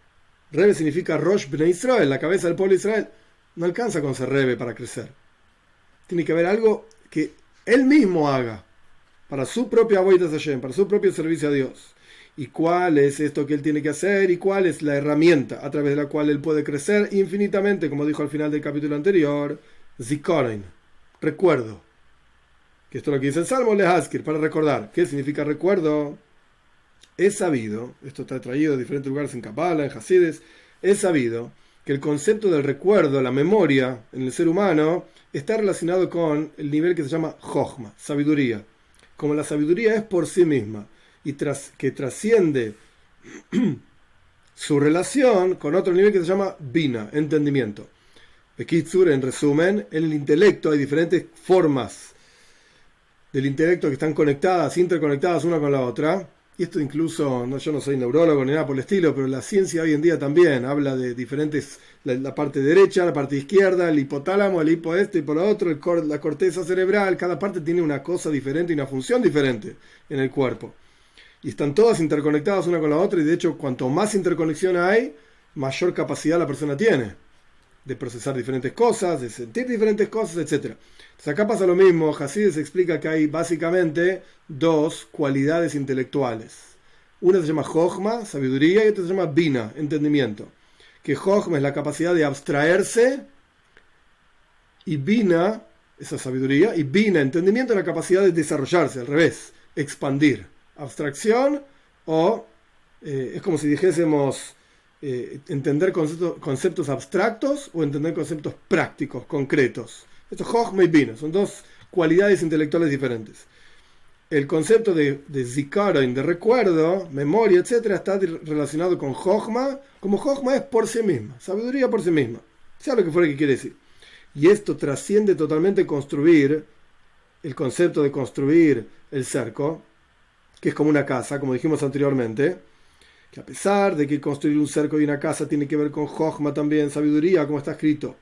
Rebbe significa Rosh Bnei Israel, la cabeza del pueblo de Israel. No alcanza con ser Rebbe para crecer. Tiene que haber algo que él mismo haga para su propia Avodas Hashem, para su propio servicio a Dios. ¿Y cuál es esto que él tiene que hacer? ¿Y cuál es la herramienta a través de la cual él puede crecer infinitamente? Como dijo al final del capítulo anterior, Zikorin, recuerdo. Que esto es lo que dice el Salmo Leazkir, para recordar. ¿Qué significa recuerdo? Es sabido, esto está traído de diferentes lugares en Kabbalah, en Hasides, es sabido que el concepto del recuerdo, la memoria en el ser humano, está relacionado con el nivel que se llama Jochma, sabiduría. Como la sabiduría es por sí misma y que trasciende su relación con otro nivel que se llama Bina, entendimiento. Bekitsur, en resumen, en el intelecto hay diferentes formas del intelecto que están conectadas, interconectadas una con la otra. Y esto incluso, yo no soy neurólogo ni nada por el estilo, pero la ciencia hoy en día también habla de diferentes, la parte derecha, la parte izquierda, el hipotálamo, el hipo y por lo otro, la corteza cerebral. Cada parte tiene una cosa diferente y una función diferente en el cuerpo. Y están todas interconectadas una con la otra, y de hecho, cuanto más interconexión hay, mayor capacidad la persona tiene de procesar diferentes cosas, de sentir diferentes cosas, etc. Entonces acá pasa lo mismo. Hasides explica que hay básicamente dos cualidades intelectuales. Una se llama Jochma, sabiduría, y otra se llama Bina, entendimiento. Que Jochma es la capacidad de abstraerse, y Bina, esa sabiduría, y Bina, entendimiento, es la capacidad de desarrollarse, al revés, expandir. Abstracción, o es como si dijésemos entender conceptos abstractos o entender conceptos prácticos, concretos. Esto es Jochma y Bina, son dos cualidades intelectuales diferentes. El concepto de Zikaron, de recuerdo, memoria, etc., está relacionado con Jochma, como Jochma es por sí misma, sabiduría por sí misma, sea lo que fuera que quiere decir. Y esto trasciende totalmente el concepto de construir el cerco, que es como una casa, como dijimos anteriormente, que a pesar de que construir un cerco y una casa tiene que ver con Jochma también, sabiduría, como está escrito.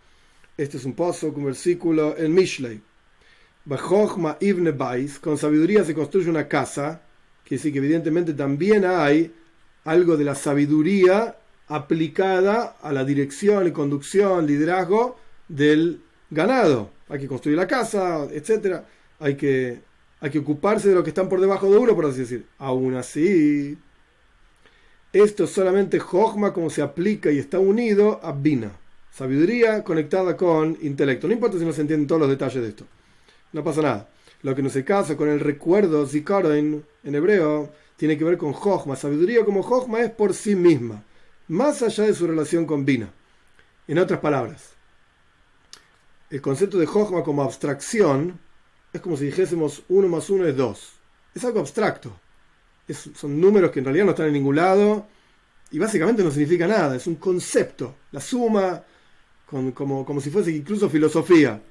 Este es un versículo en Mishlei. Jochma ibne bais, con sabiduría se construye una casa, que sí que evidentemente también hay algo de la sabiduría aplicada a la dirección y conducción, liderazgo del ganado. Hay que construir la casa, etc. Hay que ocuparse de lo que están por debajo de uno, por así decir. Aún así, esto es solamente Jochma como se aplica y está unido a Bina, sabiduría conectada con intelecto. No importa si no se entienden todos los detalles de esto, no pasa nada. Lo que no se casa con el recuerdo, Zikaron en hebreo, tiene que ver con Jochma. Sabiduría como Jochma es por sí misma, más allá de su relación con Bina. En otras palabras, el concepto de Jochma como abstracción es como si dijésemos 1 más 1 es 2. Es algo abstracto. Son números que en realidad no están en ningún lado y básicamente no significa nada. Es un concepto. La suma, como si fuese incluso filosofía.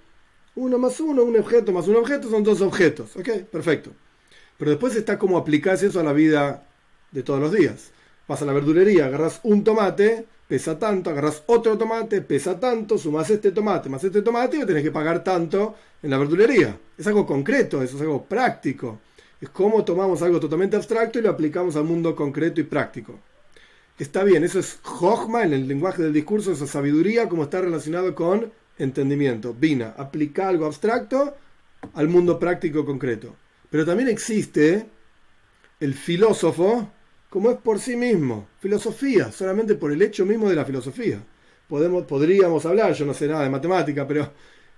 Uno más uno, un objeto más un objeto son dos objetos. Ok, perfecto. Pero después está cómo aplicás eso a la vida de todos los días. Vas a la verdulería, agarras un tomate, pesa tanto, agarras otro tomate, pesa tanto, sumás este tomate más este tomate y tenés que pagar tanto en la verdulería. Es algo concreto, eso es algo práctico. Es como tomamos algo totalmente abstracto y lo aplicamos al mundo concreto y práctico. Está bien, eso es Jochma en el lenguaje del discurso, esa sabiduría, como está relacionado con entendimiento. Bina, aplica algo abstracto al mundo práctico concreto. Pero también existe el filósofo como es por sí mismo. Filosofía, solamente por el hecho mismo de la filosofía. Podríamos hablar, yo no sé nada de matemática, pero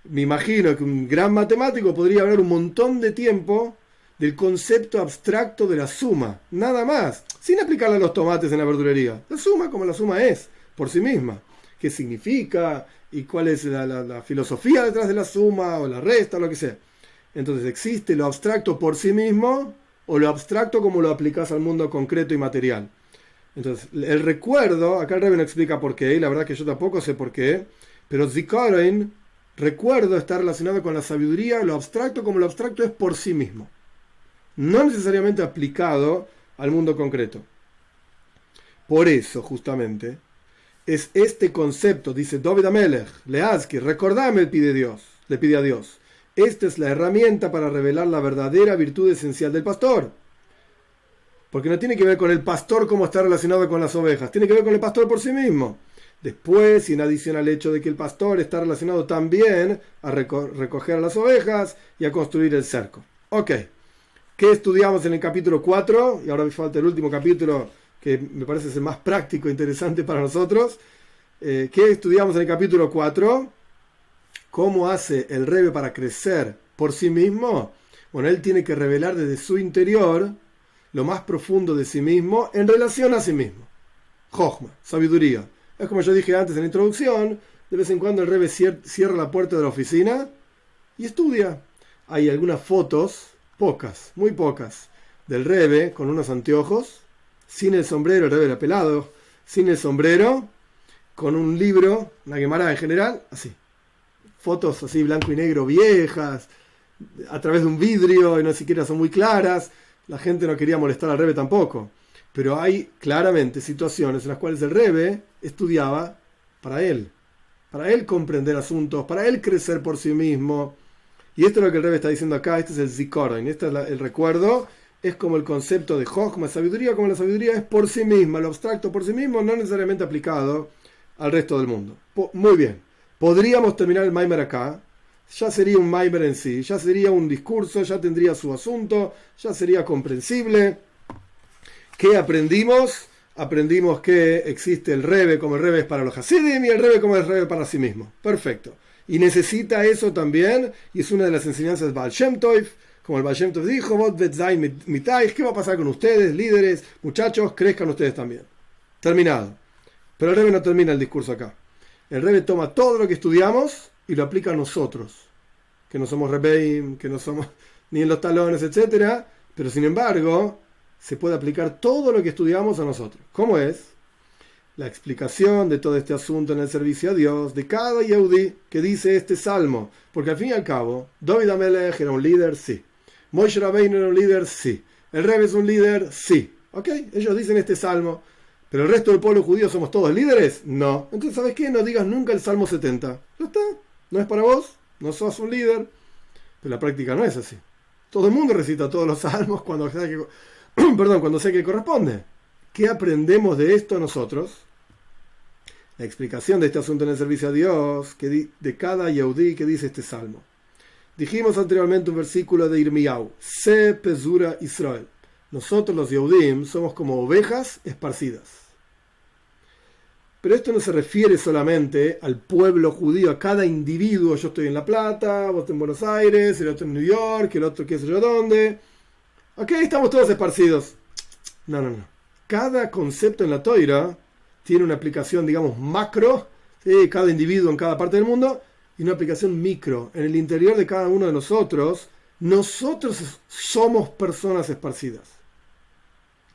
me imagino que un gran matemático podría hablar un montón de tiempo del concepto abstracto de la suma, nada más, sin aplicarle a los tomates en la verdulería. La suma como la suma es, por sí misma. ¿Qué significa? ¿Y cuál es la filosofía detrás de la suma o la resta o lo que sea? Entonces, ¿existe lo abstracto por sí mismo o lo abstracto como lo aplicas al mundo concreto y material? Entonces, el recuerdo, acá el Rebbe no explica por qué, y la verdad que yo tampoco sé por qué, pero Zikaron, recuerdo, está relacionado con la sabiduría, lo abstracto como lo abstracto es por sí mismo. No necesariamente aplicado al mundo concreto. Por eso, justamente, es este concepto, dice David Amelech, Leazki, recordame, le pide a Dios. Esta es la herramienta para revelar la verdadera virtud esencial del pastor. Porque no tiene que ver con el pastor como está relacionado con las ovejas, tiene que ver con el pastor por sí mismo. Después, y en adición al hecho de que el pastor está relacionado también a recoger a las ovejas y a construir el cerco. Ok. ¿Qué estudiamos en el capítulo 4? Y ahora me falta el último capítulo que me parece ser más práctico e interesante para nosotros. ¿Qué estudiamos en el capítulo 4? ¿Cómo hace el Rebbe para crecer por sí mismo? Bueno, él tiene que revelar desde su interior lo más profundo de sí mismo en relación a sí mismo. Jochma, sabiduría. Es como yo dije antes en la introducción, de vez en cuando el Rebbe cierra la puerta de la oficina y estudia. Hay algunas fotos, pocas, muy pocas, del Rebbe con unos anteojos, sin el sombrero, el Rebbe era pelado, sin el sombrero, con un libro, una Gemara en general, así. Fotos así blanco y negro viejas, a través de un vidrio y no siquiera son muy claras. La gente no quería molestar al Rebbe tampoco. Pero hay claramente situaciones en las cuales el Rebbe estudiaba para él comprender asuntos, para él crecer por sí mismo. Y esto es lo que el Rebbe está diciendo acá, este es el Zikaron, este es el recuerdo, es como el concepto de Jochma, sabiduría, como la sabiduría es por sí misma, lo abstracto por sí mismo, no necesariamente aplicado al resto del mundo. Muy bien, podríamos terminar el Maimer acá, ya sería un Maimer en sí, ya sería un discurso, ya tendría su asunto, ya sería comprensible. ¿Qué aprendimos? Aprendimos que existe el Rebbe como el Rebbe es para los Hasidim y el Rebbe como el Rebbe para sí mismo. Perfecto. Y necesita eso también, y es una de las enseñanzas de Baal Shem Tov, como el Baal Shem Tov dijo, ¿qué va a pasar con ustedes, líderes, muchachos? Crezcan ustedes también. Terminado. Pero el Rebbe no termina el discurso acá. El Rebbe toma todo lo que estudiamos y lo aplica a nosotros, que no somos Rebbeim, que no somos ni en los talones, etcétera, pero sin embargo se puede aplicar todo lo que estudiamos a nosotros. ¿Cómo es? La explicación de todo este asunto en el servicio a Dios de cada Yehudi que dice este salmo, porque al fin y al cabo David Amelech era un líder, sí. Moshe Rabbeinu era un líder, sí. El Rebbe es un líder, sí. ¿Ok? Ellos dicen este salmo, pero el resto del pueblo judío somos todos líderes, no. Entonces, ¿sabes qué? No digas nunca el Salmo 70. Ya está, no es para vos, no sos un líder. Pero la práctica no es así. Todo el mundo recita todos los salmos cuando sea que, cuando sé que corresponde. ¿Qué aprendemos de esto nosotros? La explicación de este asunto en el servicio a Dios, de cada Yehudí que dice este salmo. Dijimos anteriormente un versículo de Irmiyahu, Se Pezura Israel. Nosotros los Yehudim somos como ovejas esparcidas. Pero esto no se refiere solamente al pueblo judío, a cada individuo. Yo estoy en La Plata, vos en Buenos Aires, el otro en New York, el otro qué sé yo dónde. Ok, estamos todos esparcidos. No. Cada concepto en la Toira tiene una aplicación, digamos, macro, ¿sí? Cada individuo en cada parte del mundo, y una aplicación micro. En el interior de cada uno de nosotros somos personas esparcidas.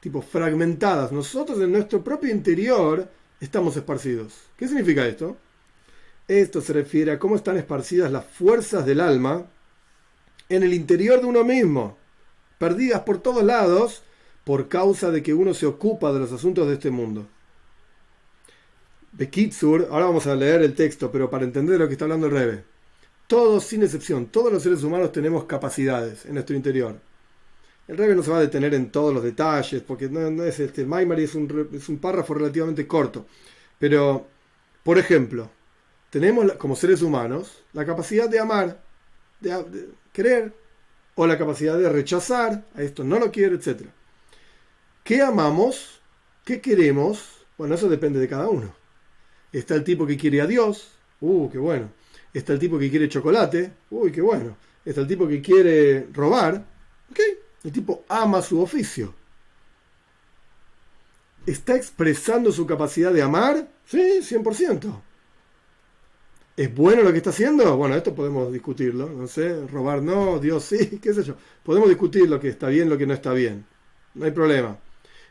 Tipo fragmentadas. Nosotros en nuestro propio interior estamos esparcidos. ¿Qué significa esto? Esto se refiere a cómo están esparcidas las fuerzas del alma en el interior de uno mismo, perdidas por todos lados por causa de que uno se ocupa de los asuntos de este mundo. Bekitsur, ahora vamos a leer el texto, pero para entender de lo que está hablando el Rebbe. Todos, sin excepción, todos los seres humanos tenemos capacidades en nuestro interior. El Rebbe no se va a detener en todos los detalles, porque no es Maimari es un párrafo relativamente corto. Pero, por ejemplo, tenemos como seres humanos la capacidad de amar, de querer, o la capacidad de rechazar, a esto no lo quiero, etc. ¿Qué amamos? ¿Qué queremos? Bueno, eso depende de cada uno. Está el tipo que quiere a Dios, qué bueno. Está el tipo que quiere chocolate, qué bueno. Está el tipo que quiere robar, ok. El tipo ama su oficio. ¿Está expresando su capacidad de amar? Sí, 100%. ¿Es bueno lo que está haciendo? Bueno, esto podemos discutirlo. No sé, robar no, Dios sí, qué sé yo. Podemos discutir lo que está bien, lo que no está bien. No hay problema.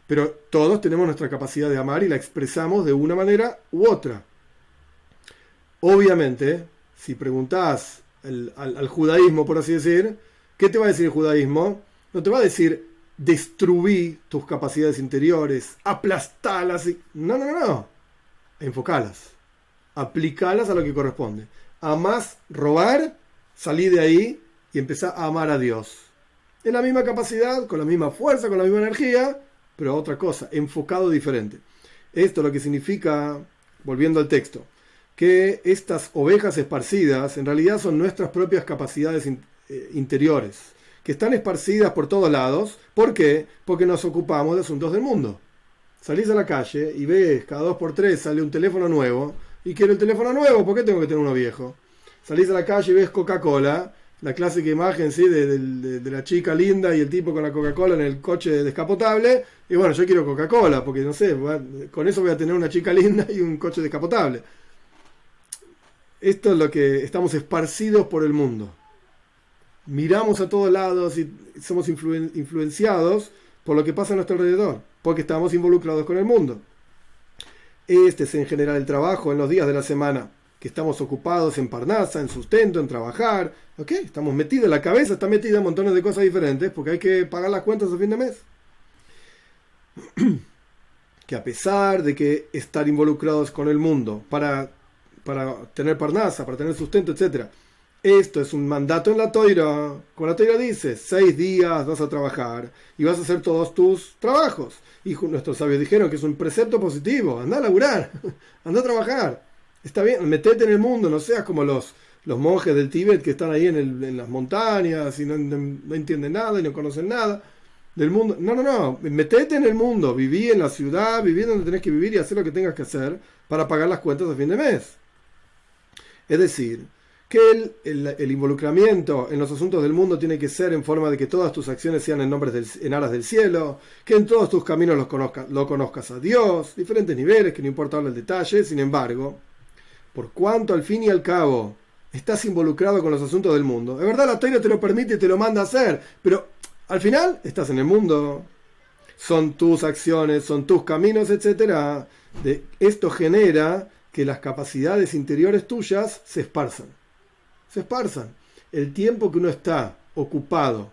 Pero todos tenemos nuestra capacidad de amar y la expresamos de una manera u otra. Obviamente, si preguntás al judaísmo, por así decir, ¿qué te va a decir el judaísmo? No te va a decir destruí tus capacidades interiores, aplastalas. No. Enfocalas. Aplicalas a lo que corresponde. Amás robar, salí de ahí y empezá a amar a Dios. En la misma capacidad, con la misma fuerza, con la misma energía, pero otra cosa, enfocado diferente. Esto lo que significa, volviendo al texto, que estas ovejas esparcidas en realidad son nuestras propias capacidades interiores, que están esparcidas por todos lados. ¿Por qué? Porque nos ocupamos de asuntos del mundo. Salís a la calle y ves, cada 2x3 sale un teléfono nuevo, y quiero el teléfono nuevo, ¿por qué tengo que tener uno viejo? Salís a la calle y ves Coca-Cola, la clásica imagen, ¿sí? de la chica linda y el tipo con la Coca-Cola en el coche descapotable, y bueno, yo quiero Coca-Cola, porque no sé, con eso voy a tener una chica linda y un coche descapotable. Esto es lo que estamos esparcidos por el mundo. Miramos a todos lados y somos influenciados por lo que pasa a nuestro alrededor, porque estamos involucrados con el mundo. Este es en general el trabajo en los días de la semana, que estamos ocupados en parnasa, en sustento, en trabajar. ¿Ok? Estamos metidos, la cabeza está metida en montones de cosas diferentes, porque hay que pagar las cuentas a fin de mes. Que a pesar de que estar involucrados con el mundo para tener parnasa, para tener sustento, etc., esto es un mandato en la Toira. Con la Toira dice, 6 días vas a trabajar y vas a hacer todos tus trabajos. Y nuestros sabios dijeron que es un precepto positivo. Anda a laburar, anda a trabajar. Está bien, metete en el mundo, no seas como los monjes del Tíbet que están ahí en las montañas y no entienden nada y no conocen nada del mundo. No, metete en el mundo, viví en la ciudad, viví donde tenés que vivir y hacer lo que tengas que hacer para pagar las cuentas a fin de mes. Es decir, que el involucramiento en los asuntos del mundo tiene que ser en forma de que todas tus acciones sean en aras del cielo, que en todos tus caminos lo conozcas a Dios, diferentes niveles, que no importa el detalle. Sin embargo, por cuanto al fin y al cabo estás involucrado con los asuntos del mundo, es verdad, la Torah te lo permite y te lo manda a hacer, pero al final estás en el mundo, son tus acciones, son tus caminos, etc. Esto genera que las capacidades interiores tuyas se esparzan. El tiempo que uno está ocupado,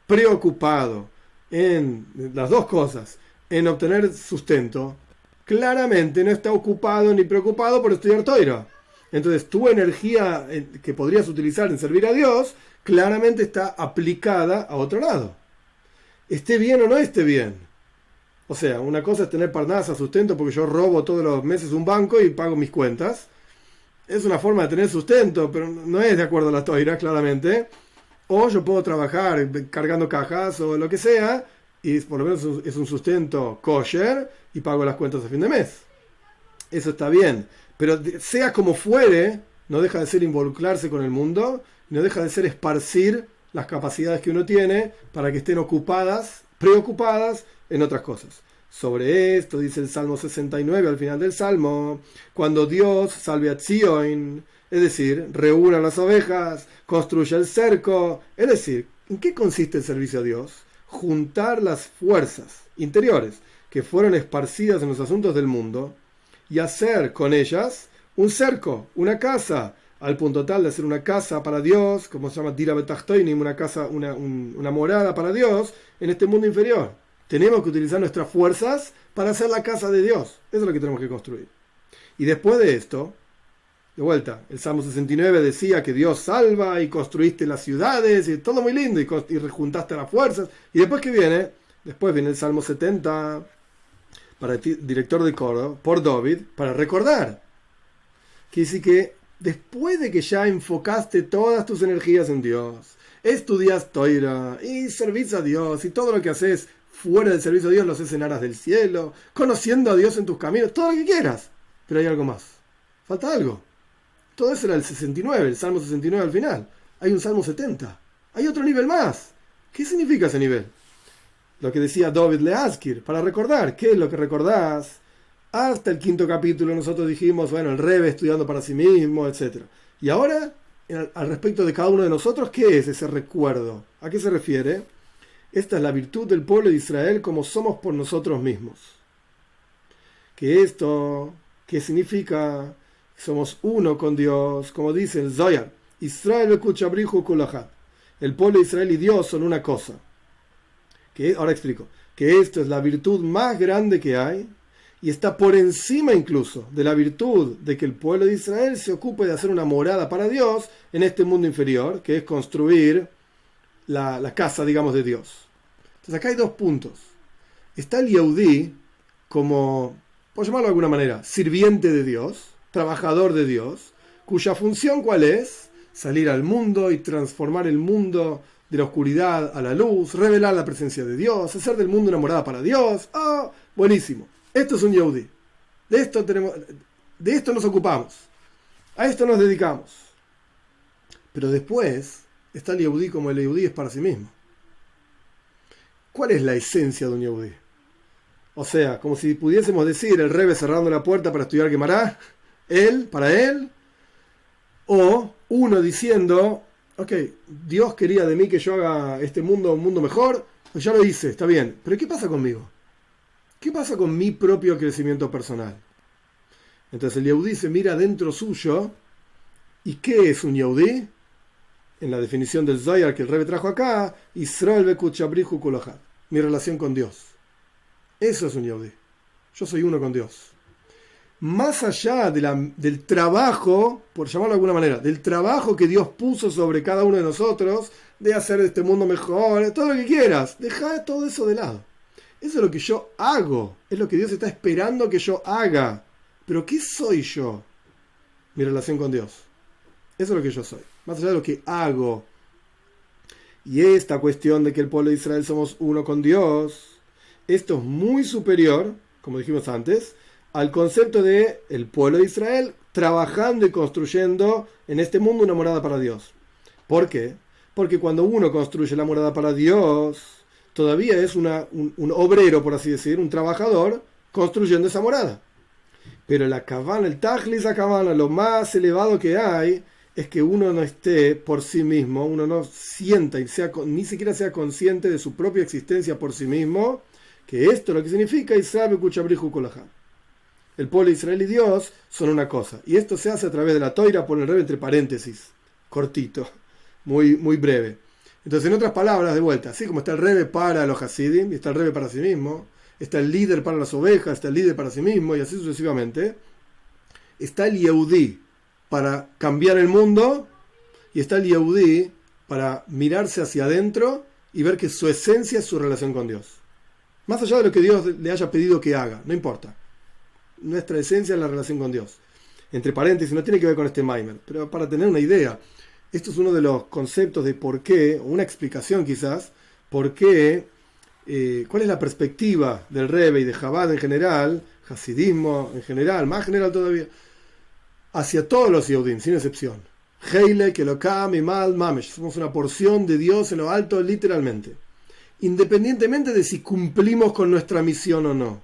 preocupado en las dos cosas, en obtener sustento, claramente no está ocupado ni preocupado por estudiar Toira. Entonces tu energía que podrías utilizar en servir a Dios, claramente está aplicada a otro lado. Esté bien o no esté bien. O sea, una cosa es tener parnasa, sustento, porque yo robo todos los meses un banco y pago mis cuentas. Es una forma de tener sustento, pero no es de acuerdo a la Toira, claramente. O yo puedo trabajar cargando cajas o lo que sea, y por lo menos es un sustento kosher y pago las cuentas a fin de mes. Eso está bien. Pero sea como fuere, no deja de ser involucrarse con el mundo, no deja de ser esparcir las capacidades que uno tiene para que estén preocupadas en otras cosas. Sobre esto dice el Salmo 69 al final del Salmo, cuando Dios salve a Zion, es decir, reúna las ovejas, construya el cerco, es decir, ¿en qué consiste el servicio a Dios? Juntar las fuerzas interiores que fueron esparcidas en los asuntos del mundo y hacer con ellas un cerco, una casa, al punto tal de hacer una casa para Dios, como se llama Dira Betachtoinim, una casa, una morada para Dios en este mundo inferior. Tenemos que utilizar nuestras fuerzas para hacer la casa de Dios. Eso es lo que tenemos que construir. Y después de esto, de vuelta, el Salmo 69 decía que Dios salva y construiste las ciudades y todo muy lindo y rejuntaste las fuerzas. Y después que viene, después viene el Salmo 70 para el director de coro, por David, para recordar. Que dice que después de que ya enfocaste todas tus energías en Dios, estudias Toira y servís a Dios y todo lo que haces fuera del servicio a Dios lo haces en aras del cielo, conociendo a Dios en tus caminos, todo lo que quieras. Pero hay algo más. Falta algo. Todo eso era el 69, el Salmo 69 al final. Hay un Salmo 70. Hay otro nivel más. ¿Qué significa ese nivel? Lo que decía David Leaskir, para recordar. ¿Qué es lo que recordás? Hasta el 5º capítulo nosotros dijimos, bueno, el Rebbe estudiando para sí mismo, etc. Y ahora, al respecto de cada uno de nosotros, ¿qué es ese recuerdo? ¿A qué se refiere? Esta es la virtud del pueblo de Israel como somos por nosotros mismos. Que esto, ¿qué significa? Somos uno con Dios, como dice el Zohar. Israel kuchabrihu kulachat. El pueblo de Israel y Dios son una cosa. Ahora explico. Que esto es la virtud más grande que hay y está por encima incluso de la virtud de que el pueblo de Israel se ocupe de hacer una morada para Dios en este mundo inferior, que es construir la casa, digamos, de Dios. Entonces acá hay dos puntos. Está el Yehudí como, por llamarlo de alguna manera, sirviente de Dios, trabajador de Dios, cuya función ¿cuál es? Salir al mundo y transformar el mundo de la oscuridad a la luz, revelar la presencia de Dios, hacer del mundo una morada para Dios. ¡Ah! Buenísimo. Esto es un Yehudí. De esto nos ocupamos. A esto nos dedicamos. Pero después está el Yehudí como el Yehudí es para sí mismo. ¿Cuál es la esencia de un Yehudí? O sea, como si pudiésemos decir el Rebbe cerrando la puerta para estudiar Gemara, él, para él, o uno diciendo, ok, Dios quería de mí que yo haga este mundo un mundo mejor, pues ya lo hice, está bien, pero ¿qué pasa conmigo? ¿Qué pasa con mi propio crecimiento personal? Entonces el Yehudí se mira dentro suyo, ¿y qué es un Yehudí? En la definición del Zohar que el Rebbe trajo acá, Israel bekuchabrihu kulachat, mi relación con Dios. Eso es un Yehudí. Yo soy uno con Dios. Más allá del trabajo, por llamarlo de alguna manera, del trabajo que Dios puso sobre cada uno de nosotros, de hacer este mundo mejor, todo lo que quieras, deja todo eso de lado. Eso es lo que yo hago, es lo que Dios está esperando que yo haga. Pero ¿qué soy yo? Mi relación con Dios. Eso es lo que yo soy, más allá de lo que hago. Y esta cuestión de que el pueblo de Israel somos uno con Dios, esto es muy superior, como dijimos antes, al concepto de el pueblo de Israel trabajando y construyendo en este mundo una morada para Dios. ¿Por qué? Porque cuando uno construye la morada para Dios, todavía es un obrero, por así decir, un trabajador construyendo esa morada. Pero la kavana, el tajlis a kavana, lo más elevado que hay, es que uno no esté por sí mismo, uno no sienta y ni siquiera sea consciente de su propia existencia por sí mismo, que esto lo que significa Israel kuchabrihu kulachat. El pueblo de Israel y Dios son una cosa. Y esto se hace a través de la Toira, pone el Rebbe entre paréntesis, cortito, muy, muy breve. Entonces, en otras palabras, de vuelta, así como está el Rebbe para los Hasidim, y está el Rebbe para sí mismo, está el líder para las ovejas, está el líder para sí mismo, y así sucesivamente, está el Yehudí para cambiar el mundo, y está el Yehudí para mirarse hacia adentro y ver que su esencia es su relación con Dios. Más allá de lo que Dios le haya pedido que haga, no importa. Nuestra esencia es la relación con Dios. Entre paréntesis, no tiene que ver con este Maimer, pero para tener una idea, esto es uno de los conceptos de por qué, una explicación quizás, por qué, cuál es la perspectiva del Rebbe y de Chabad en general, Hasidismo en general, más general todavía, hacia todos los Yehudim, sin excepción. Heile, Kelokam, Imal, Mamesh. Somos una porción de Dios en lo alto, literalmente. Independientemente de si cumplimos con nuestra misión o no.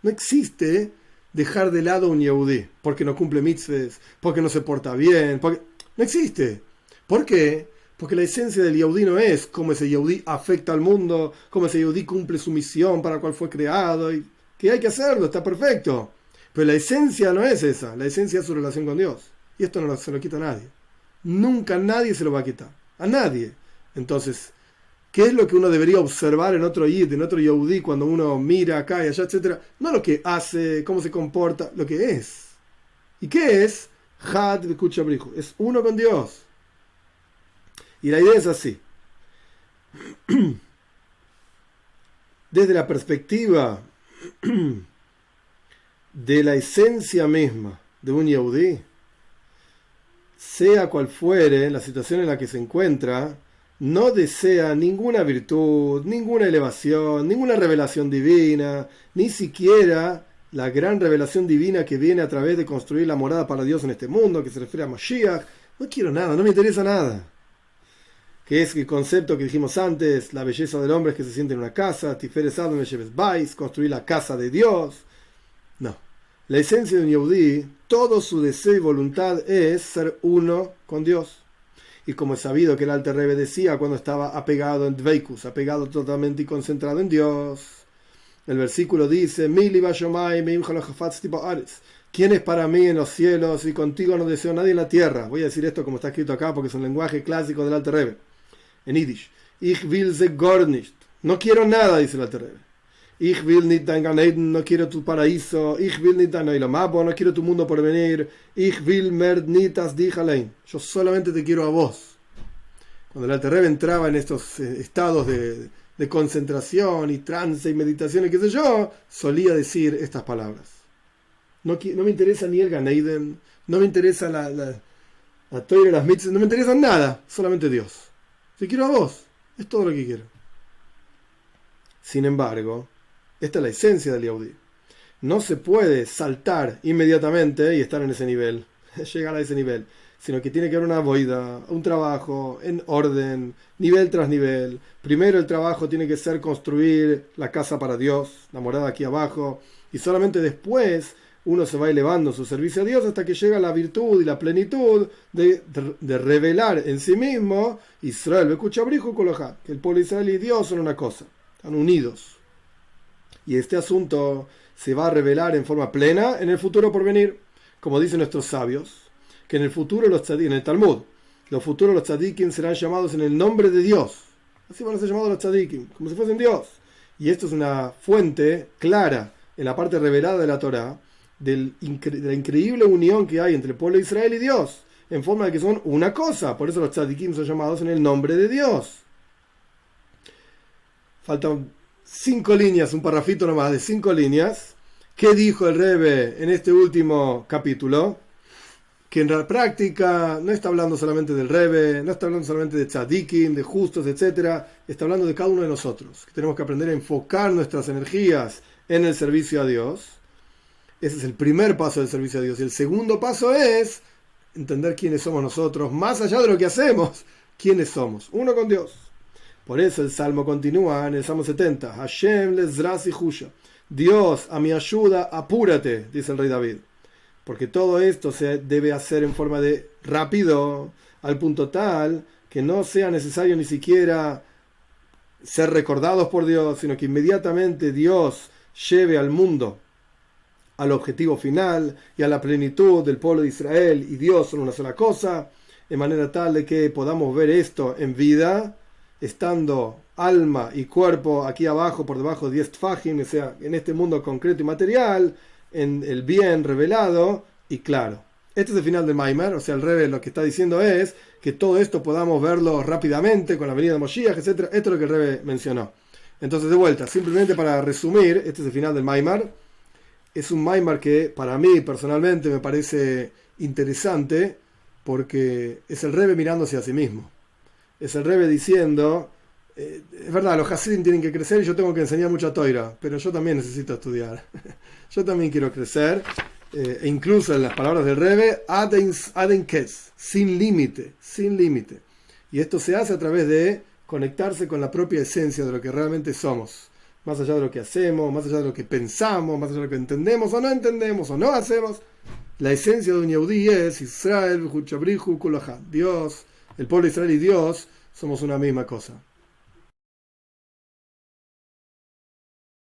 No existe dejar de lado un Yehudí porque no cumple mitzvahs, porque no se porta bien, no existe. ¿Por qué? Porque la esencia del Yehudí no es cómo ese Yehudí afecta al mundo, cómo ese Yehudí cumple su misión para la cual fue creado, y que hay que hacerlo, está perfecto. Pero la esencia no es esa, la esencia es su relación con Dios. Y esto no se lo quita a nadie. Nunca nadie se lo va a quitar. A nadie. Entonces, ¿qué es lo que uno debería observar en otro yid, en otro yehudí, cuando uno mira acá y allá, etcétera? No lo que hace, cómo se comporta, lo que es. ¿Y qué es? Had v'kucha brihu. Es uno con Dios. Y la idea es así. Desde la perspectiva de la esencia misma de un yehudí, sea cual fuere la situación en la que se encuentra, no desea ninguna virtud, ninguna elevación, ninguna revelación divina, ni siquiera la gran revelación divina que viene a través de construir la morada para Dios en este mundo, que se refiere a Mashiach. No quiero nada, no me interesa nada. Que es el concepto que dijimos antes, la belleza del hombre es que se siente en una casa, Tiferes Adon Sheves Bais, construir la casa de Dios. No. La esencia de un yehudí, todo su deseo y voluntad es ser uno con Dios. Y como es sabido que el Alter Rebbe decía cuando estaba apegado en Dveikus, apegado totalmente y concentrado en Dios, el versículo dice: ¿quién es para mí en los cielos y contigo no deseo nadie en la tierra? Voy a decir esto como está escrito acá porque es un lenguaje clásico del Alter Rebbe, en Yiddish. Ich will ze gar nicht. No quiero nada, dice el Alter Rebbe. Ich will nicht dein Gan Eden, no quiero tu paraíso. Ich will nicht dein Olam Haba, no quiero tu mundo por venir. Ich will mehr nicht as dich allein. Yo solamente te quiero a vos. Cuando el Alter Rebbe entraba en estos estados de concentración y trance y meditación y qué sé yo, solía decir estas palabras. No me interesa ni el Gan Eden, no me interesa la Torah y las mitzvot, no me interesa nada, solamente Dios. Te quiero a vos, es todo lo que quiero. Sin embargo, esta es la esencia del yehudí. No se puede saltar inmediatamente y estar en ese nivel, llegar a ese nivel, sino que tiene que haber una boida, un trabajo en orden, nivel tras nivel. Primero el trabajo tiene que ser construir la casa para Dios, la morada aquí abajo, y solamente después uno se va elevando en su servicio a Dios hasta que llega la virtud y la plenitud de revelar en sí mismo Israel, Bekuchabrihu Koloha, que el pueblo de Israel y Dios son una cosa, están unidos. Y este asunto se va a revelar en forma plena en el futuro por venir, como dicen nuestros sabios, que en el futuro en el Talmud, los futuros los tzadikim serán llamados en el nombre de Dios. Así van a ser llamados los tzadikim, como si fuesen Dios. Y esto es una fuente clara en la parte revelada de la Torá, de la increíble unión que hay entre el pueblo de Israel y Dios, en forma de que son una cosa. Por eso los tzadikim son llamados en el nombre de Dios. Faltan 5 líneas, un parrafito nomás de 5 líneas. ¿Qué dijo el Rebbe en este último capítulo? Que en la práctica no está hablando solamente del Rebbe, no está hablando solamente de tzadikim, de justos, etc. Está hablando de cada uno de nosotros, que tenemos que aprender a enfocar nuestras energías en el servicio a Dios. Ese es el primer paso del servicio a Dios. Y el segundo paso es entender quiénes somos nosotros, más allá de lo que hacemos, quiénes somos, uno con Dios. Por eso el Salmo continúa en el Salmo 70. Hashem lezras y Husha. Dios, a mi ayuda, apúrate, dice el rey David. Porque todo esto se debe hacer en forma de rápido, al punto tal que no sea necesario ni siquiera ser recordados por Dios, sino que inmediatamente Dios lleve al mundo al objetivo final y a la plenitud del pueblo de Israel y Dios son una sola cosa, de manera tal de que podamos ver esto en vida, estando alma y cuerpo aquí abajo, por debajo de 10 tfajim, o sea, en este mundo concreto y material, en el bien revelado y claro. Este es el final del Maimer, o sea, el Rebbe lo que está diciendo es que todo esto podamos verlo rápidamente con la venida de Moshiach, etc. Esto es lo que el Rebbe mencionó. Entonces, de vuelta, simplemente para resumir, este es el final del Maimer. Es un Maimar que para mí personalmente me parece interesante porque es el Rebbe mirándose a sí mismo. Es el Rebbe diciendo, es verdad, los Hasidim tienen que crecer y yo tengo que enseñar mucha Toira, pero yo también necesito estudiar. Yo también quiero crecer, e incluso en las palabras del Rebbe, Aden Kes, sin límite, sin límite. Y esto se hace a través de conectarse con la propia esencia de lo que realmente somos. Más allá de lo que hacemos, más allá de lo que pensamos, más allá de lo que entendemos o no hacemos, la esencia de un Yehudí es Israel, Dios, el pueblo de Israel y Dios somos una misma cosa.